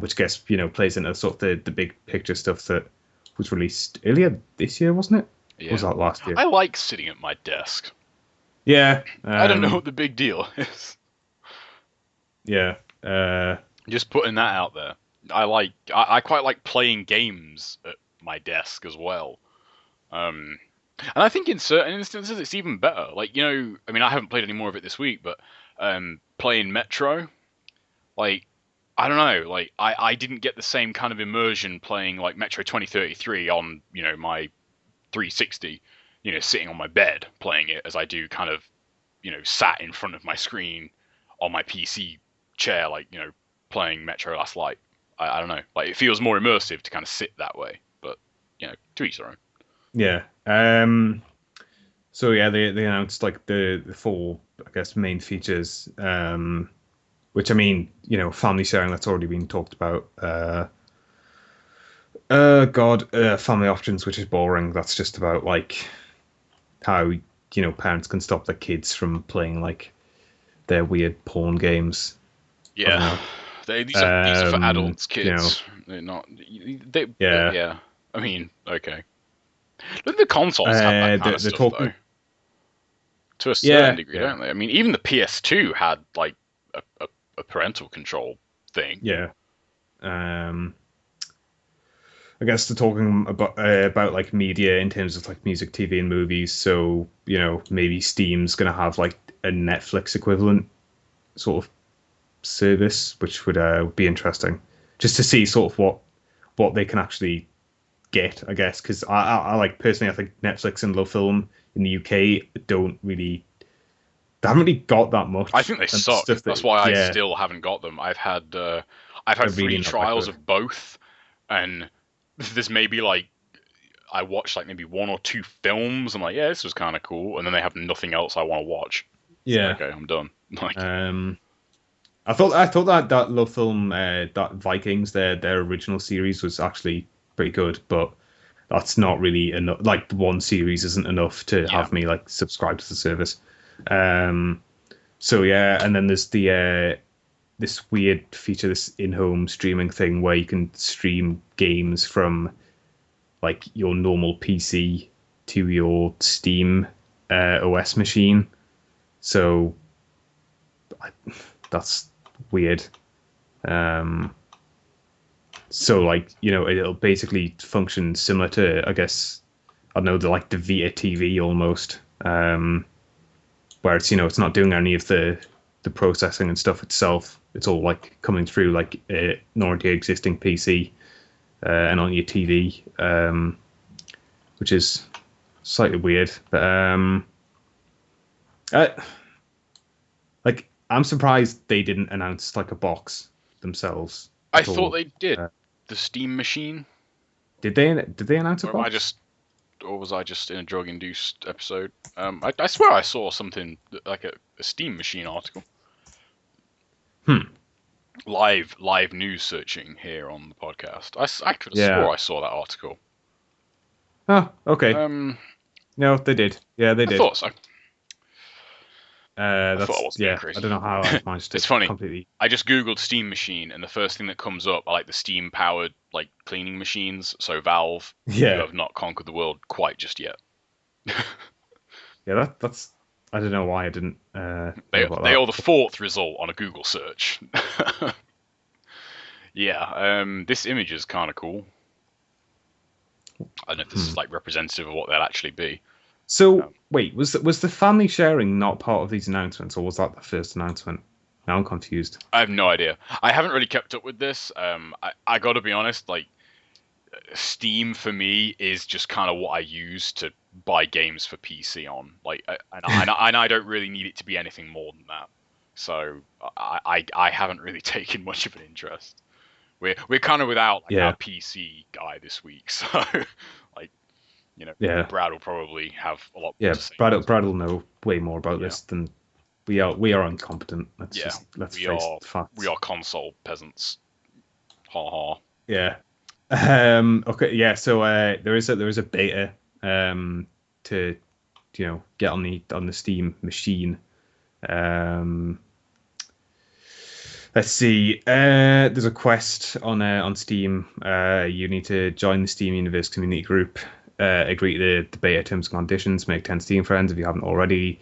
which I guess plays into sort of the big picture stuff that was released earlier this year, wasn't it? Or was Yeah. that last year? I like sitting at my desk. Yeah, I don't know what the big deal is. yeah, Just putting that out there. I quite like playing games at my desk as well. Um, and I think in certain instances it's even better. Like, I mean, I haven't played any more of it this week, but playing Metro, like, I don't know, like, I didn't get the same kind of immersion playing like Metro 2033 on, my 360, sitting on my bed playing it as I do kind of, sat in front of my screen on my PC chair, like, playing Metro Last Light. I don't know. Like, it feels more immersive to kind of sit that way, but, to each their own. yeah. So yeah, they announced like the four, I guess, main features. Which I mean, family sharing that's already been talked about. God, family options, which is boring. That's just about like how parents can stop their kids from playing like their weird porn games. I don't Yeah. know. These are for adults, You know, kids. They're not. They. yeah. Yeah. I mean, okay. But the consoles have that kind of They're stuff, though, talking. to a certain Yeah, degree, yeah, don't they? I mean, even the PS2 had like a parental control thing. yeah. Um, I guess they're talking about like media in terms of like music, TV, and movies. So maybe Steam's gonna have like a Netflix equivalent sort of service, which would be interesting, just to see sort of what they can actually get. I guess because I like personally, I think Netflix and Love Film in the UK don't really they haven't really got that I much think they and suck. stuff That's that why I yeah still haven't got them. I've had they're really free not that trials good. of both, and there's maybe like I watched like maybe one or two films. I'm like, yeah, this was kind of cool, and then they have nothing else I want to watch. It's like, Yeah. okay, I'm done. Like, Um, I thought that Love Film that Vikings their original series was actually pretty good, but that's not really enough. Like the one series isn't enough to Yeah. have me like subscribe to the service. So yeah, and then there's the this weird feature, this in-home streaming thing where you can stream games from like your normal PC to your Steam OS machine. So that's weird. So like, it'll basically function similar to, I guess, I don't know, the Vita TV almost, where it's not doing any of the processing and stuff itself. It's all like coming through like an already existing PC and on your TV, which is slightly weird. But like I'm surprised they didn't announce like a box themselves. I thought they did. Uh, The Steam machine. Did they announce a Or box? was I just in a drug-induced episode? I swear I saw something like a Steam machine article. Live news searching here on the podcast. I could have swore I saw that article. Oh, okay. No, they did. Yeah, they I did. thought so. I thought I was being crazy. I don't know how I managed to. It's funny. Completely. I just googled Steam machine, and the first thing that comes up are like the steam-powered like cleaning machines. So Valve, you Yeah, have not conquered the world quite just yet. yeah. That's. I don't know why I didn't. They are the fourth result on a Google search. Yeah, this image is kind of cool. I don't know if this is like representative of what they'll actually be. So wait, was the family sharing not part of these announcements, or was that the first announcement? Now I'm confused. I have no idea. I haven't really kept up with this. I got to be honest. Like, Steam for me is just kind of what I use to buy games for PC on. Like, and I don't really need it to be anything more than that. So I haven't really taken much of an interest. We're kind of without like our PC guy this week, so like, Brad will probably have a lot more to say. Brad will know way more about this than we are. We are incompetent. Let's face the facts. We are console peasants. Ha ha. Yeah. Okay. Yeah. So there is a beta to get on the Steam machine. Let's see. There's a quest on Steam. You need to join the Steam Universe community group, agree to the beta terms and conditions, make 10 Steam friends if you haven't already,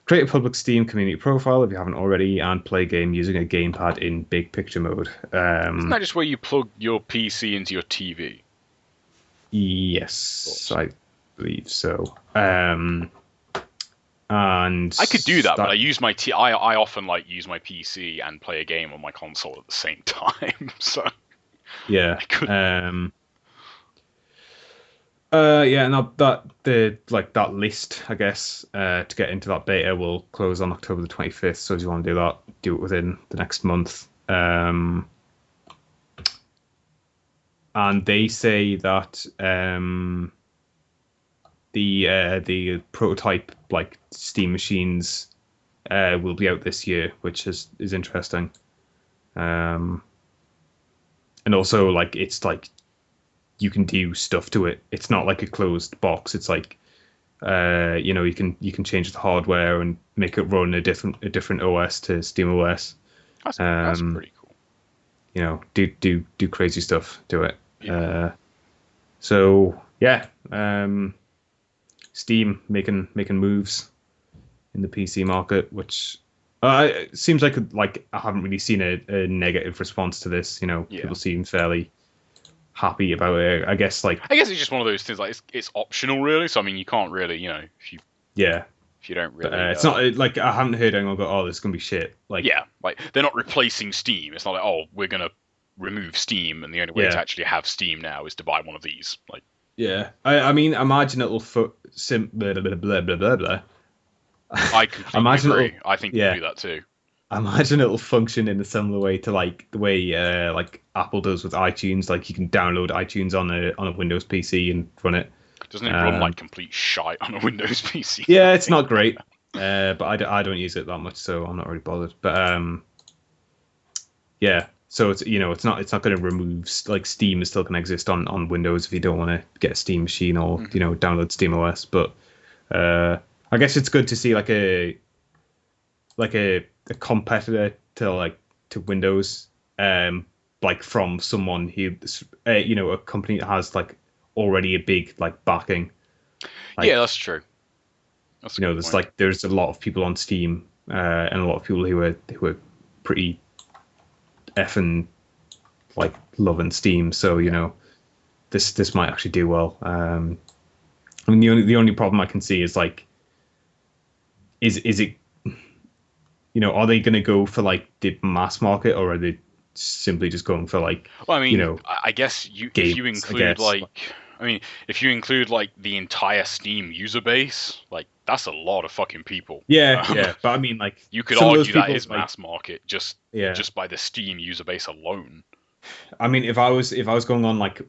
create a public Steam community profile if you haven't already, and play a game using a gamepad in big picture mode. Isn't that just where you plug your PC into your TV? Yes, I believe so. And I could do that, but I use my I often use my PC and play a game on my console at the same time. So yeah, yeah, and that list, I guess, to get into that beta will close on October the 25th. So if you want to do that, do it within the next month. And they say that the prototype Steam machines will be out this year, which is interesting. And also it's you can do stuff to it. It's not like a closed box. It's like you can change the hardware and make it run a different OS to Steam OS. That's pretty cool. Do crazy stuff to it. Yeah. So yeah. Steam making moves in the PC market, which it seems like I haven't really seen a negative response to this. People seem fairly happy about it. I guess it's just one of those things. Like it's optional, really. So I mean, you can't really, if you don't really. But, it's not like I haven't heard anyone go, "Oh, this is gonna be shit." They're not replacing Steam. It's not like, oh, we're gonna remove Steam, and the only way to actually have Steam now is to buy one of these. Yeah, I mean, imagine it'll blah blah blah blah blah blah. I completely agree. I think you do that too. I imagine it'll function in a similar way to the way Apple does with iTunes. Like you can download iTunes on a Windows PC and run it. Doesn't it run like complete shite on a Windows PC? Yeah, it's not great, but I don't use it that much, so I'm not really bothered. But yeah, So it's not going to remove like Steam is still going to exist on Windows if you don't want to get a Steam machine or Hmm. download Steam OS. But I guess it's good to see like a competitor to Windows, um, like from someone who a company that has like already a big like backing. Yeah, Like that's true. That's a good point. there's a lot of people on Steam and a lot of people who are pretty effing like loving Steam. So Yeah. this might actually do well. I mean the only problem I can see is like is it are they going to go for like the mass market or are they simply just going for like Well, I you mean, know I guess if you games? I include guess. I mean, if you include like the entire Steam user base, like that's a lot of fucking people. Yeah, Um, yeah, but I mean like you could some of those argue that people is like mass market yeah. just by the Steam user base alone. I mean if I was going on like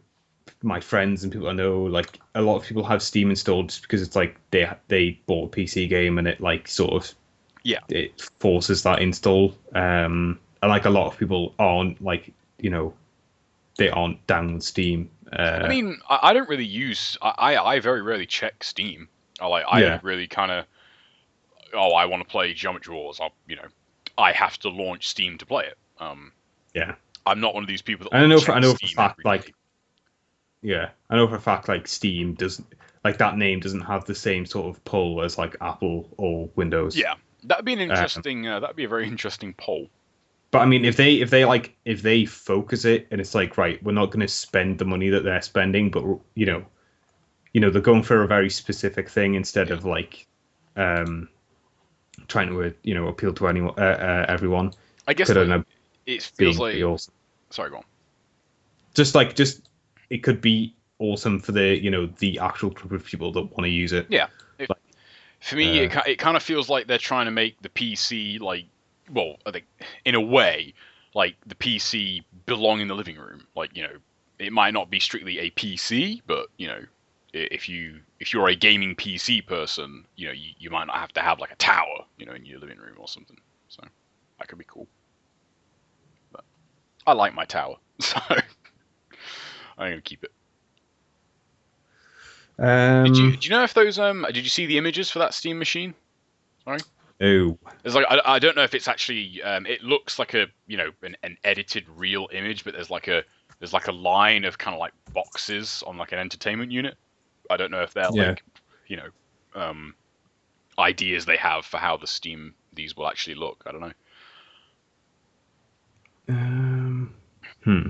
my friends and people I know, like a lot of people have Steam installed just because it's like they bought a PC game and it like sort of Yeah. it forces that install. And like a lot of people aren't like they aren't down with Steam. I mean, I don't really use I very rarely check Steam. I Yeah, don't really kind of I want to play Geometry Wars. I have to launch Steam to play it. yeah. I'm not one of these people that And will I check know for a Steam fact every day. like yeah, I know for a fact like Steam doesn't like that name doesn't have the same sort of pull as like Apple or Windows. Yeah, that'd be an Um, interesting. That'd be a very interesting poll. but I mean, if they focus it and it's like right, we're not going to spend the money that they're spending, but they're going for a very specific thing instead Yeah, of like um trying to appeal to anyone everyone. I guess Could end like up it feels being pretty like. awesome. Sorry, go on. Just it could be awesome for the actual group of people that want to use it. Yeah, if, Like for me, uh it kind of feels like they're trying to make the PC like, well, I think in a way, like the PC belong in the living room. Like it might not be strictly a PC, but if you're a gaming PC person, you might not have to have like a tower, in your living room or something. So that could be cool. But I like my tower, so I'm gonna keep it. um Do you know if those did you see the images for that Steam machine? Sorry. oh There's like I don't know if it's actually it looks like a an edited real image, but there's like a line of kind of like boxes on like an entertainment unit. I don't know if they're yeah. like you know ideas they have for how these will actually look. I don't know. Um, hmm.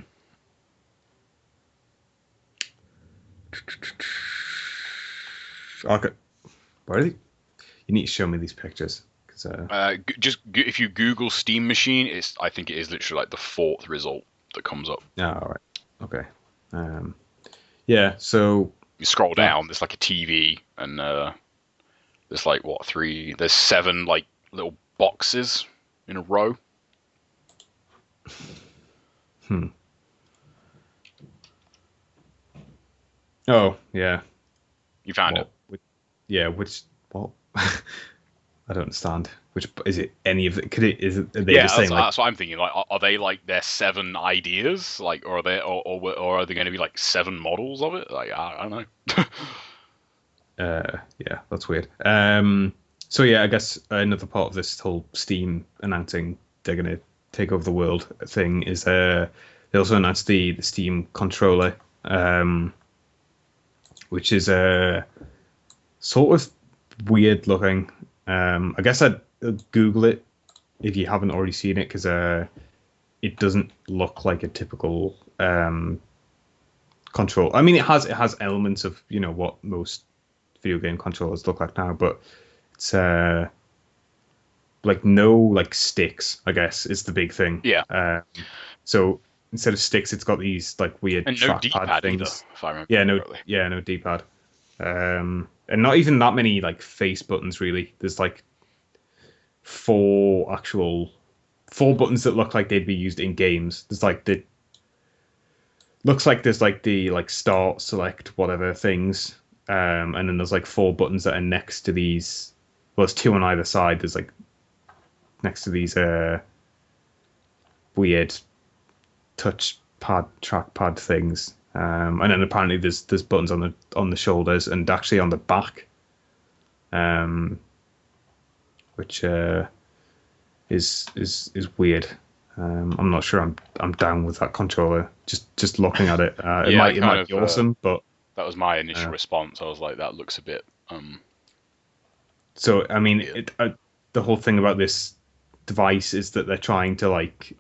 Okay. Where are they? You need to show me these pictures because If you Google Steam machine, I think it is literally like the fourth result that comes up. all right. Okay. Um, yeah. So You scroll that down, there's like a TV, and there's like what three? There's seven like little boxes in a row. hmm. Oh yeah. You found it. What? Yeah. Which? What? I don't understand. Which is it? Any of it? Could it? Is it? Are they Yeah, just saying like? that's what I'm thinking. Like, are they like their seven ideas? Like, or are they, or are they going to be like seven models of it? Like, I don't know. Yeah. That's weird. So yeah, I guess another part of this whole Steam announcing they're gonna take over the world thing is they also announced the Steam controller, which is sort of weird looking. I guess I'd Google it if you haven't already seen it because it doesn't look like a typical control. I mean, it has elements of what most video game controllers look like now, but it's like no like sticks. I guess is the big thing. Yeah, So instead of sticks, it's got these like weird and no trackpad D-pad either, things. if I remember Yeah, no, correctly. yeah, no D-pad. And not even that many like face buttons really. There's like four buttons that look like they'd be used in games. There's like the looks like there's like the like start, select, whatever things. And then there's like four buttons that are next to these. Well, there's two on either side. There's like next to these weird touch pad trackpad things. And then apparently there's buttons on the shoulders and actually on the back, which is weird. I'm not sure I'm down with that controller. Just looking at it, it Yeah, might be awesome, but that was my initial response. I was like, that looks a bit so I mean, weird. the whole thing about this device is that they're trying to like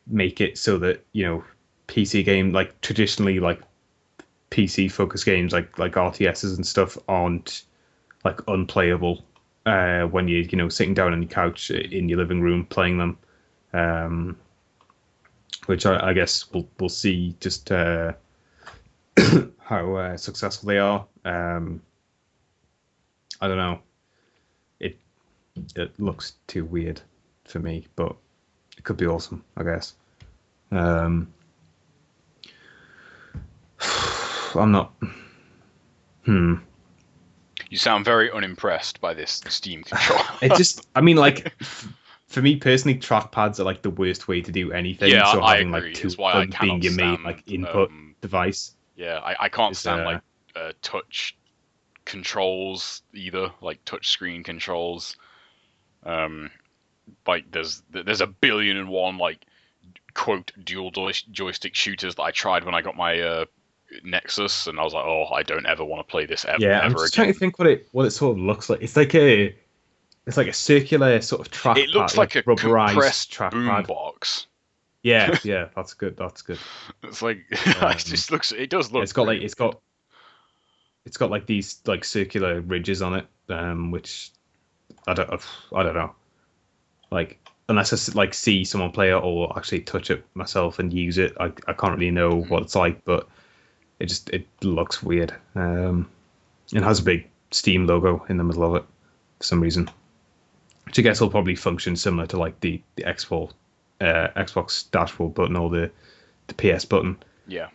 make it so that PC game like traditionally like PC focused games like RTSs and stuff aren't like unplayable when you sitting down on your couch in your living room playing them, which I guess we'll see just how successful they are. I don't know. It looks too weird for me, but it could be awesome, I guess. I'm not. You sound very unimpressed by this Steam controller. I mean, like, for me personally, trackpads are like the worst way to do anything. Yeah, so I having agree. like two It's why of I them cannot being your main stand, like input device. Yeah, I can't Is, stand like touch controls either, like touch screen controls. Like there's a billion and one like quote dual joystick shooters that I tried when I got my Nexus, and I was like, oh, I don't ever want to play this Yeah, I'm ever just again. trying to think what it sort of looks like. It's like a circular sort of It looks trackpad, like a rubberized compressed trackpad. boombox. Yeah, that's good. That's good. It's like it just looks. It does look. It's got like really it's got like these like circular ridges on it, which I don't know. Like unless like see someone play it or actually touch it myself and use it, I can't really know what it's like, but it looks weird. It has a big Steam logo in the middle of it for some reason, which I guess will probably function similar to like the Xbox dashboard button or the PS button. Yeah.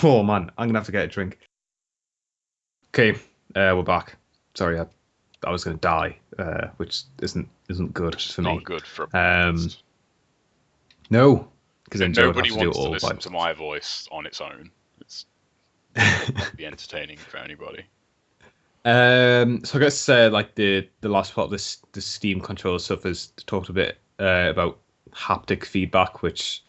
Oh man, I'm gonna have to get a drink. Okay, we're back. Sorry, I was gonna die, which isn't good for me. Not good for a podcast. No, because then Joe would have Nobody to do it wants to all listen by to my voice on its own. It's be entertaining for anybody. So I guess like the last part of the Steam controller stuff is talked a bit about haptic feedback, which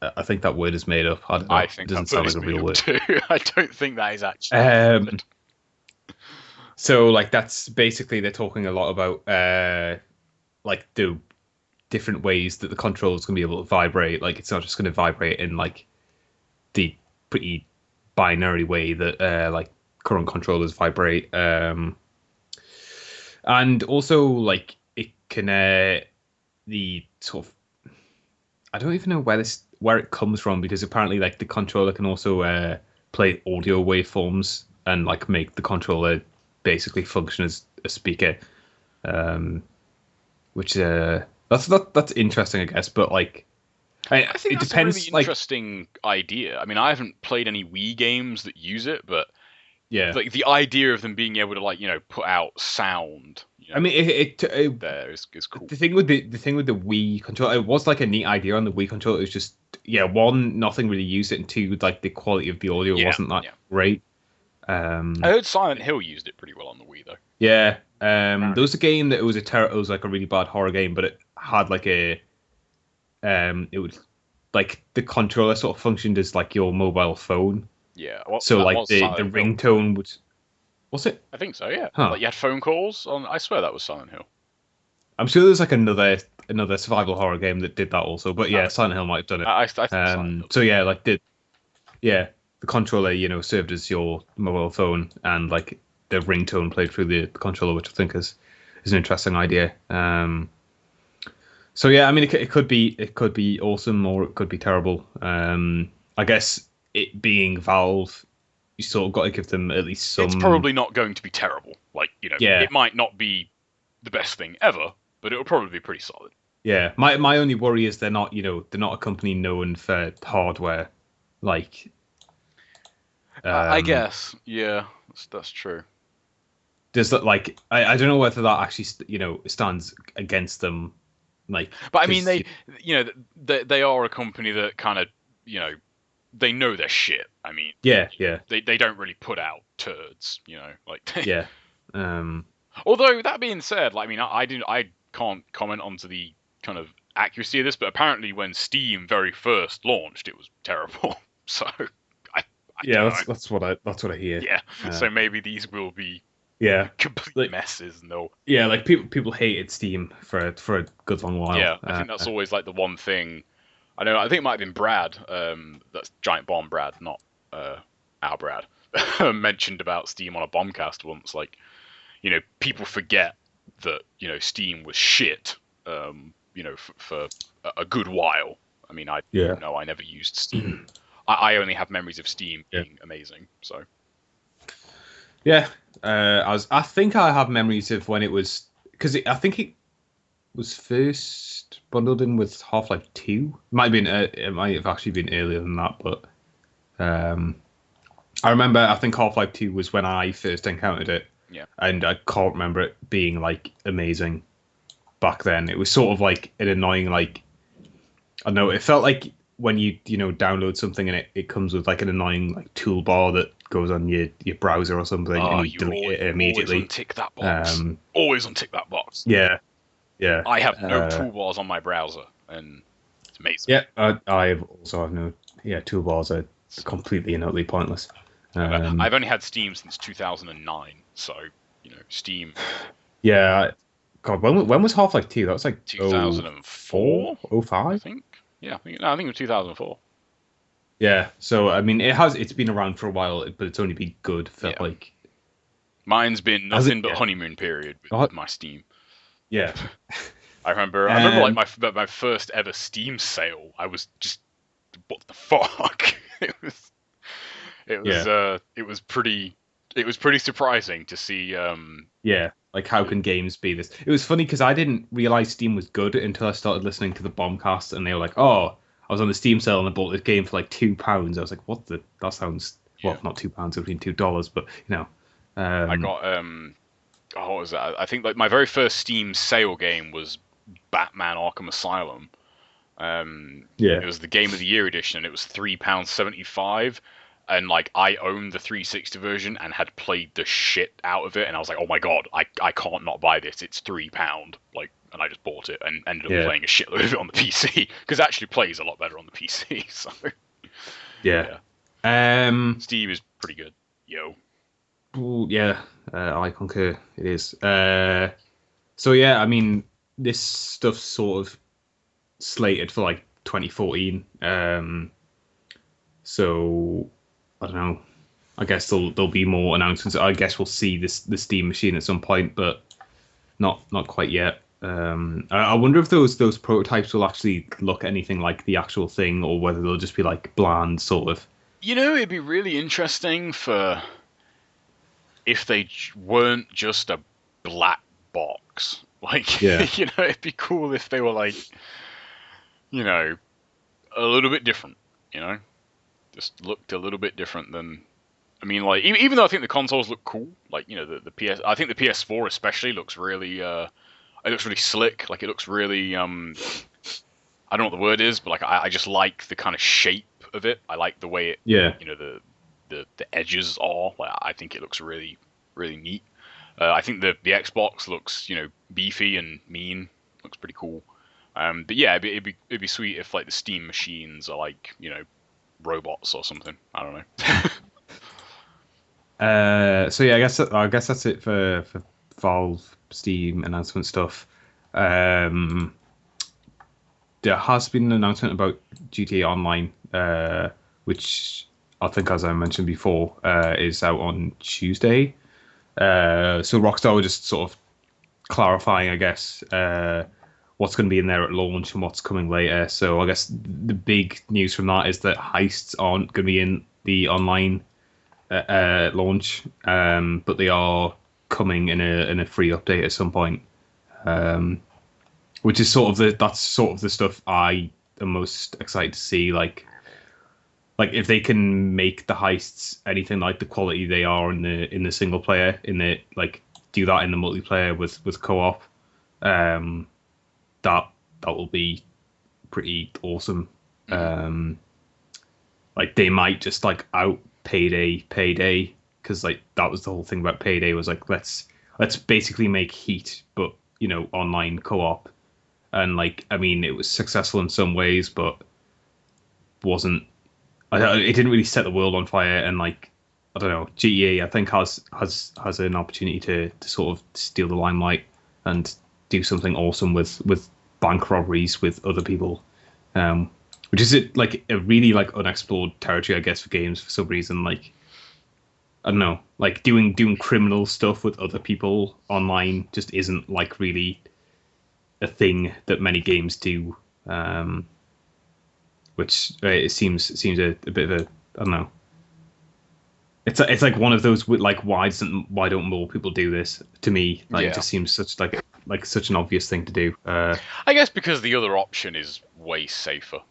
I think that word is made up. I don't know. I think it doesn't that sound is like a real word. too. I don't think that is actually. So like that's basically they're talking a lot about like the different ways that the controller is going to be able to vibrate. Like it's not just going to vibrate in like the pretty binary way that like current controllers vibrate. And also like it can the sort of I don't even know where it comes from, because apparently like the controller can also play audio waveforms and like make the controller basically function as a speaker, which that's interesting, I guess. But like, I think it that's depends. a really Like, interesting idea. I mean, I haven't played any Wii games that use it, but yeah, like the idea of them being able to like put out sound. I mean, there is cool. The thing with the Wii controller, it was like a neat idea on the Wii controller. It was just one, nothing really used it, and two, like the quality of the audio wasn't that great. I heard Silent Hill used it pretty well on the Wii though. Yeah, there was a game that it was like a really bad horror game, but it had like it would like the controller sort of functioned as like your mobile phone. Yeah, so like the ringtone would. Was it? I think so. Yeah. Huh. Like you had phone calls on. I swear that was Silent Hill. I'm sure there's like another survival horror game that did that also, but yeah, Silent Hill might have done it. I think so yeah, like the controller, served as your mobile phone, and like the ringtone played through the controller, which I think is an interesting idea. So yeah, I mean, it could be awesome, or it could be terrible. I guess it being Valve, you sort of got to give them at least some. It's probably not going to be terrible. Like it might not be the best thing ever, but it'll probably be pretty solid. Yeah, my only worry is they're not a company known for hardware, like. I guess, yeah, that's true. Does that like I don't know whether that actually stands against them Like, But I mean, 'cause, they are a company that kind of, they know their shit. I mean, yeah, they don't really put out turds, like. yeah, um, Although that being said, like, I mean, I can't comment onto the kind of accuracy of this, but apparently when Steam very first launched, it was terrible. So I yeah. don't know. That's what I hear. Yeah, Uh, so maybe these will be yeah, complete like messes, and they'll. yeah, like people hated Steam for a good long while. Yeah, I think that's always like the one thing. I know. I think it might have been Brad. That's Giant Bomb Brad, not our Brad. Mentioned about Steam on a bombcast once. Like, people forget that Steam was shit. For a good while. I mean, Yeah, I never used Steam. I only have memories of Steam yeah, being amazing. So yeah. I think I have memories of when it was because I think it was first bundled in with Half-Life 2. It might have actually been earlier than that, but um, I remember I think Half-Life 2 was when I first encountered it, yeah, and I can't remember it being like amazing back then. It was sort of like an annoying like I don't know, it felt like when you download something and it comes with like an annoying like toolbar that goes on your browser or something and oh, you delete it always immediately. untick that box. Um, Always untick that box. yeah, yeah. I have no toolbars on my browser, and it's amazing. Yeah, I also have no. Yeah, toolbars are completely and utterly pointless. I've only had Steam since 2009, so Steam Yeah, God, when was Half Life 2? That was like 2004, 04, I 05? think. Yeah, I think it was 2004. Yeah, so I mean, it's been around for a while, but it's only been good for Yeah. like. Mine's been Has it? nothing but Yeah. honeymoon period Oh, with my Steam. yeah. I remember like my first ever Steam sale. I was just, what the fuck? It was it was Yeah. uh it was pretty it was pretty surprising to see. Yeah. Like, how can games be this? It was funny because I didn't realize Steam was good until I started listening to the Bombcast, and they were like, "Oh, I was on the Steam sale and I bought this game for like £2." I was like, "What the? That sounds Yeah. well, not £2, it would be $2, but you know." I got what was that? I think like my very first Steam sale game was Batman Arkham Asylum. Yeah. It was the Game of the Year edition, and it was £3.75. And like I owned the 360 version and had played the shit out of it, and I was like, oh my god, I can't not buy this. It's £3. Like, and I just bought it and ended up Yeah. playing a shitload of it on the PC because it actually plays a lot better on the PC. So Yeah. Steam is pretty good. Yo. Ooh, yeah, I concur. It is. So yeah, I mean, this stuff's sort of slated for like 2014. So I don't know. I guess there'll be more announcements. I guess we'll see the Steam machine at some point, but not quite yet. I wonder if those prototypes will actually look anything like the actual thing, or whether they'll just be like bland sort of. It'd be really interesting for if they weren't just a black box. Like, Yeah. it'd be cool if they were like, a little bit different. Just looked a little bit different than. I mean, like, even though I think the consoles look cool, like the PS, I think the PS4 especially looks really, it looks really slick. Like, it looks really, I don't know what the word is, but like, I just like the kind of shape of it. I like the way it, Yeah. the edges are. Like, I think it looks really, really neat. I think the Xbox looks, beefy and mean. Looks pretty cool. But yeah, it'd be sweet if like the Steam machines are like, robots or something. I don't know. So yeah, I guess that's it for Valve Steam announcement stuff. There has been an announcement about GTA Online, which I think, as I mentioned before, is out on Tuesday. So Rockstar were just sort of clarifying, I guess, what's going to be in there at launch and what's coming later. So I guess the big news from that is that heists aren't going to be in the online launch, but they are coming in a free update at some point, which is that's sort of the stuff I am most excited to see. Like if they can make the heists anything like the quality they are in the single player, do that in the multiplayer with co-op, that that will be pretty awesome. Mhm. Like they might just like out payday because like that was the whole thing about payday was like let's basically make Heat but online co-op, and like I mean it was successful in some ways but wasn't it didn't really set the world on fire, and like I don't know, GTA I think has an opportunity to sort of steal the limelight and do something awesome with bank robberies with other people, which is it like a really like unexplored territory I guess for games for some reason. Like I don't know, like doing criminal stuff with other people online just isn't like really a thing that many games do. Which it seems a bit of a I don't know. It's like one of those with like why don't more people do this? To me, like it Yeah. just seems such such an obvious thing to do. I guess because the other option is way safer.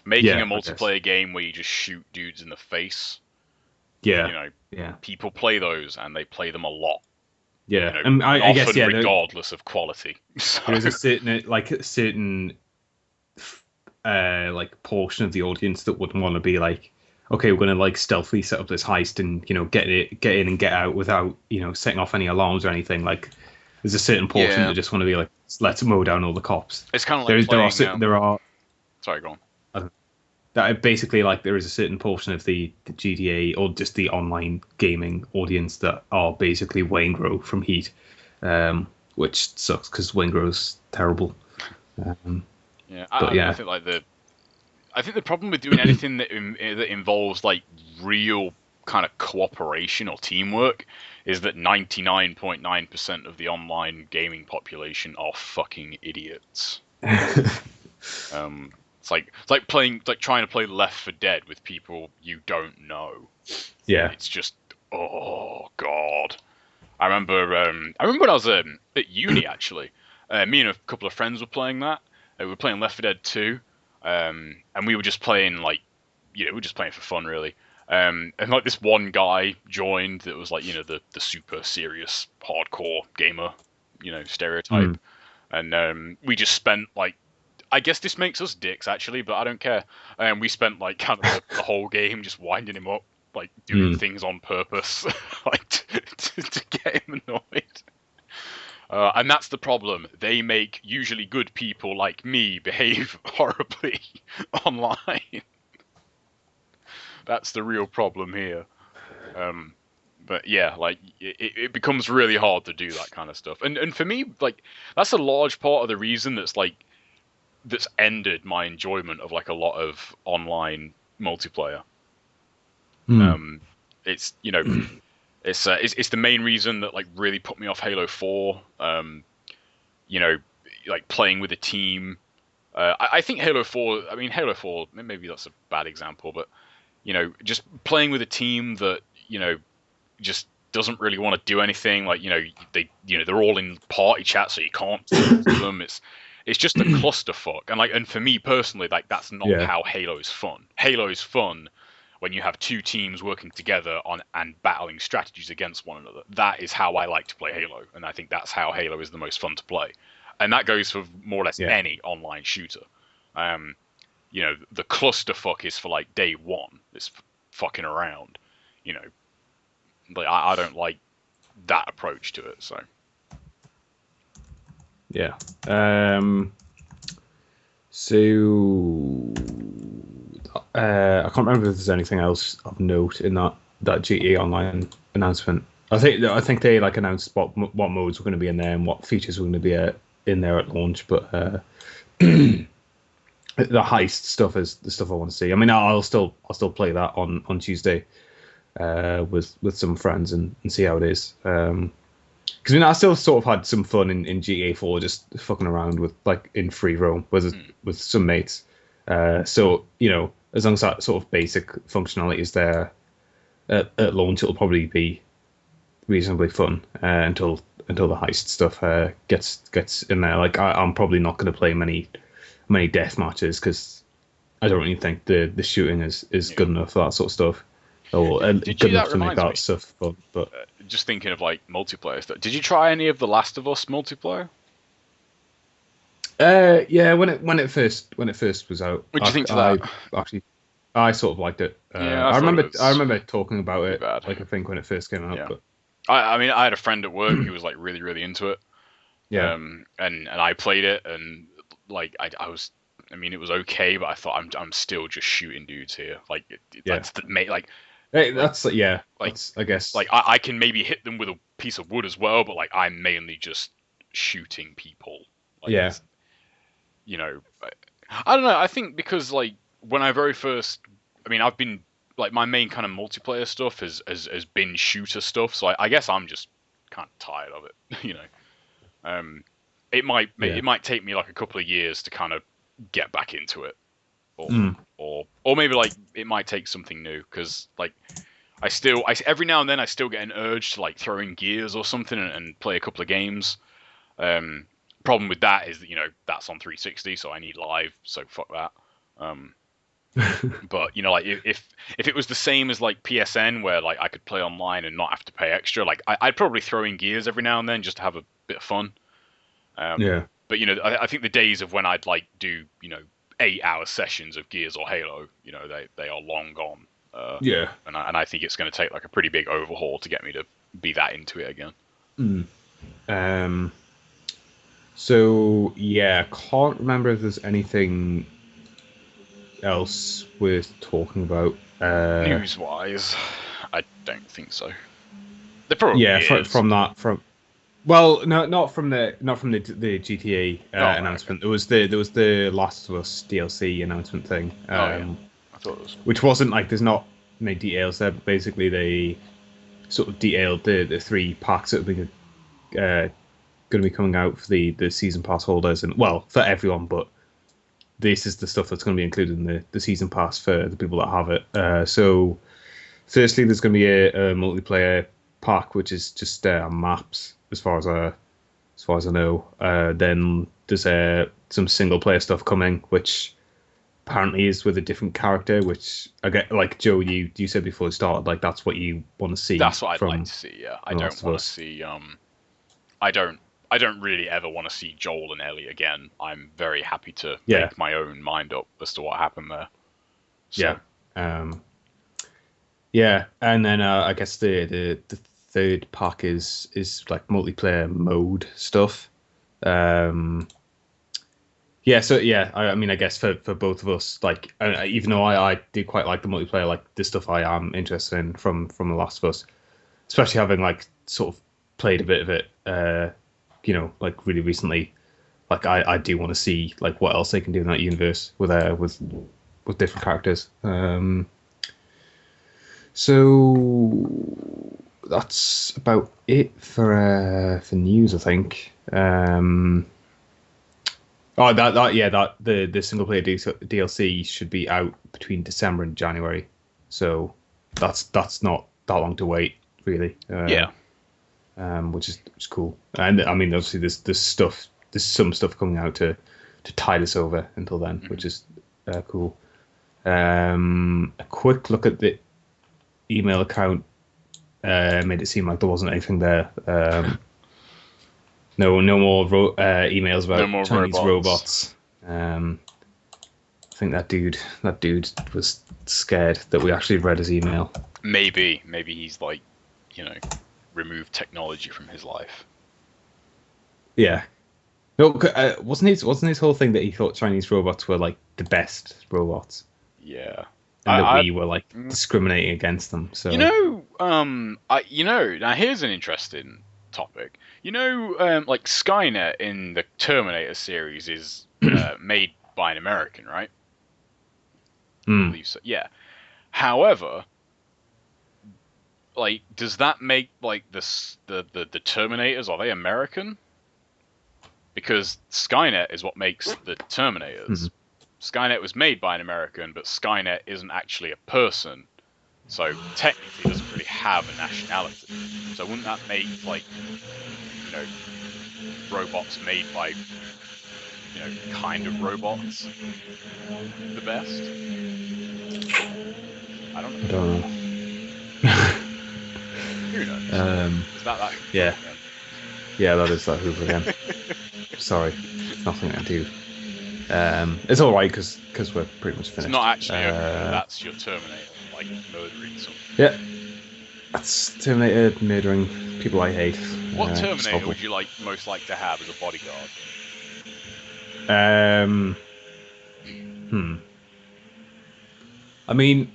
Making a Yeah, I guess. multiplayer game where you just shoot dudes in the face, you Yeah, know, yeah, people play those and they play them a lot, yeah. And I guess often yeah, regardless of quality. So, there is a certain like portion of the audience that wouldn't want to be like, okay, we're gonna like stealthily set up this heist and get in and get out without setting off any alarms or anything. Like there's a certain portion yeah, that just want to be like, let's mow down all the cops. it's kind of like There are playing. there are Sorry, go on. that basically like there is a certain portion of the GTA or just the online gaming audience that are basically Wayne Grow from Heat, which sucks because Wayne Grow's terrible. Um, Yeah, but I yeah, think like I think the problem with doing anything that involves like real kind of cooperation or teamwork is that 99.9% of the online gaming population are fucking idiots. It's like playing like trying to play Left 4 Dead with people you don't know. yeah, It's just oh god. I remember when I was at uni actually. Me and a couple of friends were playing that. We were playing Left 4 Dead 2, and we were just playing like, we were just playing for fun really. And like this one guy joined that was like, the super serious hardcore gamer, stereotype. mm, And we just spent like, I guess this makes us dicks actually, but I don't care. And we spent like kind of the whole game just winding him up, like doing mm, things on purpose, like to get him annoyed. And that's the problem. They make usually good people like me behave horribly online. That's the real problem here. But yeah, like it becomes really hard to do that kind of stuff. And for me, like that's a large part of the reason that's ended my enjoyment of like a lot of online multiplayer. mm, Um, it's it's the main reason that like really put me off Halo 4. You know, like playing with a team. I think Halo 4. I mean, Halo 4. Maybe that's a bad example, but just playing with a team that just doesn't really want to do anything. Like they're all in party chat, so you can't talk to them. It's just a clusterfuck. And for me personally, like that's not yeah, how Halo is fun. Halo is fun when you have two teams working together on and battling strategies against one another. That is how I like to play Halo, and I think that's how Halo is the most fun to play. And that goes for more or less yeah, any online shooter. Um, the clusterfuck is for like day one. It's fucking around. You know, like I don't like that approach to it. So yeah. So I can't remember if there's anything else of note in that GTA Online announcement. I think they like announced what modes were going to be in there and what features were going to be in there at launch, but the heist stuff is the stuff I want to see. I mean, I'll still play that on Tuesday with some friends and see how it is. Because I still sort of had some fun in GTA 4, just fucking around with like in free roam with some mates. So as long as that sort of basic functionality is there at launch, it'll probably be reasonably fun until the heist stuff gets in there. Like I'm probably not going to play many death matches because I don't really think the shooting is good enough for that sort of stuff, or did good you? enough That to make reminds me. that stuff fun. But Just thinking of like multiplayer stuff. Did you try any of the Last of Us multiplayer? Yeah, when it first was out, What do you think to that? I actually I sort of liked it. Yeah, I I thought it remember I was remember talking about pretty it, bad. like I think when it first came out, Yeah. but I mean, I had a friend at work who was like really, really into it. yeah, And I played it, and like I was, I mean, it was okay, but I thought I'm still just shooting dudes here. Like yeah. that's the mate, Hey, like that's yeah, like that's I guess I can maybe hit them with a piece of wood as well, but like I'm mainly just shooting people. Like yeah. it's, you know, I don't know. I think because like when I very first, I mean, I've been like my main kind of multiplayer stuff has been shooter stuff, so I guess I'm just kind of tired of it, you know. Um, Yeah. it might take me like a couple of years to kind of get back into it, or Mm. or maybe like it might take something new because like I every now and then I still get an urge to like throw in gears or something and play a couple of games. Um, Problem with that is that that's on 360, so I need live, so fuck that. Um, but like if it was the same as like PSN where like I could play online and not have to pay extra, like I'd probably throw in gears every now and then just to have a bit of fun. Yeah. But I think the days of when I'd like do 8-hour sessions of Gears or Halo, they are long gone. Yeah. And I think it's going to take like a pretty big overhaul to get me to be that into it again. Mm. Um. So yeah, can't remember if there's anything else worth talking about. News wise, I don't think so. There probably Yeah, is. from that from well, no, not from the GTA Oh, right, okay. announcement. There was the Last of Us DLC announcement thing, Oh yeah, I thought it was. which wasn't like there's not many details there. But basically, they sort of detailed the three packs that are going to be coming out for the season pass holders, and well, for everyone, but this is the stuff that's going to be included in the season pass for the people that have it. So, firstly, there's going to be a multiplayer pack, which is just maps, as far as I know. Then there's some single player stuff coming, which apparently is with a different character. Which I get, like Joe, you said before it started, like that's what you want to see That's what I'd like from to see. Yeah, I The don't Last of want to Us. see. I don't. I don't really ever want to see Joel and Ellie again. I'm very happy to Yeah, make my own mind up as to what happened there. So yeah, um, yeah. And then I guess the third pack is like multiplayer mode stuff. Um, Yeah, so yeah, I mean, I guess for both of us, like, even though I do quite like the multiplayer, like the stuff I am interested in from The Last of Us, especially having like sort of played a bit of it, like really recently, like I do want to see like what else they can do in that universe with different characters. So that's about it for news, I think. Oh, that the single player DLC should be out between December and January, so that's not that long to wait, really. yeah. Which is cool. And I mean, obviously, there's some stuff coming out to tide us over until then, which is cool. A quick look at the email account made it seem like there wasn't anything there. No more emails No about more Chinese robots. robots. I think that dude was scared that we actually read his email. Maybe he's like, you know, removed technology from his life. Yeah. No, wasn't his whole thing that he thought Chinese robots were like the best robots, Yeah. and that I we were like discriminating against them. So now here's an interesting topic. Like Skynet in the Terminator series is made by an American, right? I mm, believe so. Yeah. However, like, does that make like the Terminators, are they American? Because Skynet is what makes the Terminators. mm. Skynet was made by an American, but Skynet isn't actually a person. So technically it doesn't really have a nationality. So wouldn't that make like, robots made by, kind of robots the best? I don't I know. don't know. Who knows? Um, Is that yeah. yeah. Yeah, that is that Hoover again. Sorry, nothing I can do. It's all right because we're pretty much It's finished. not actually a Hoover. That's your Terminator, like murdering someone. Yeah, that's Terminator murdering people I hate. What Just Terminator awful. would you most like to have as a bodyguard? Um, hmm. I mean,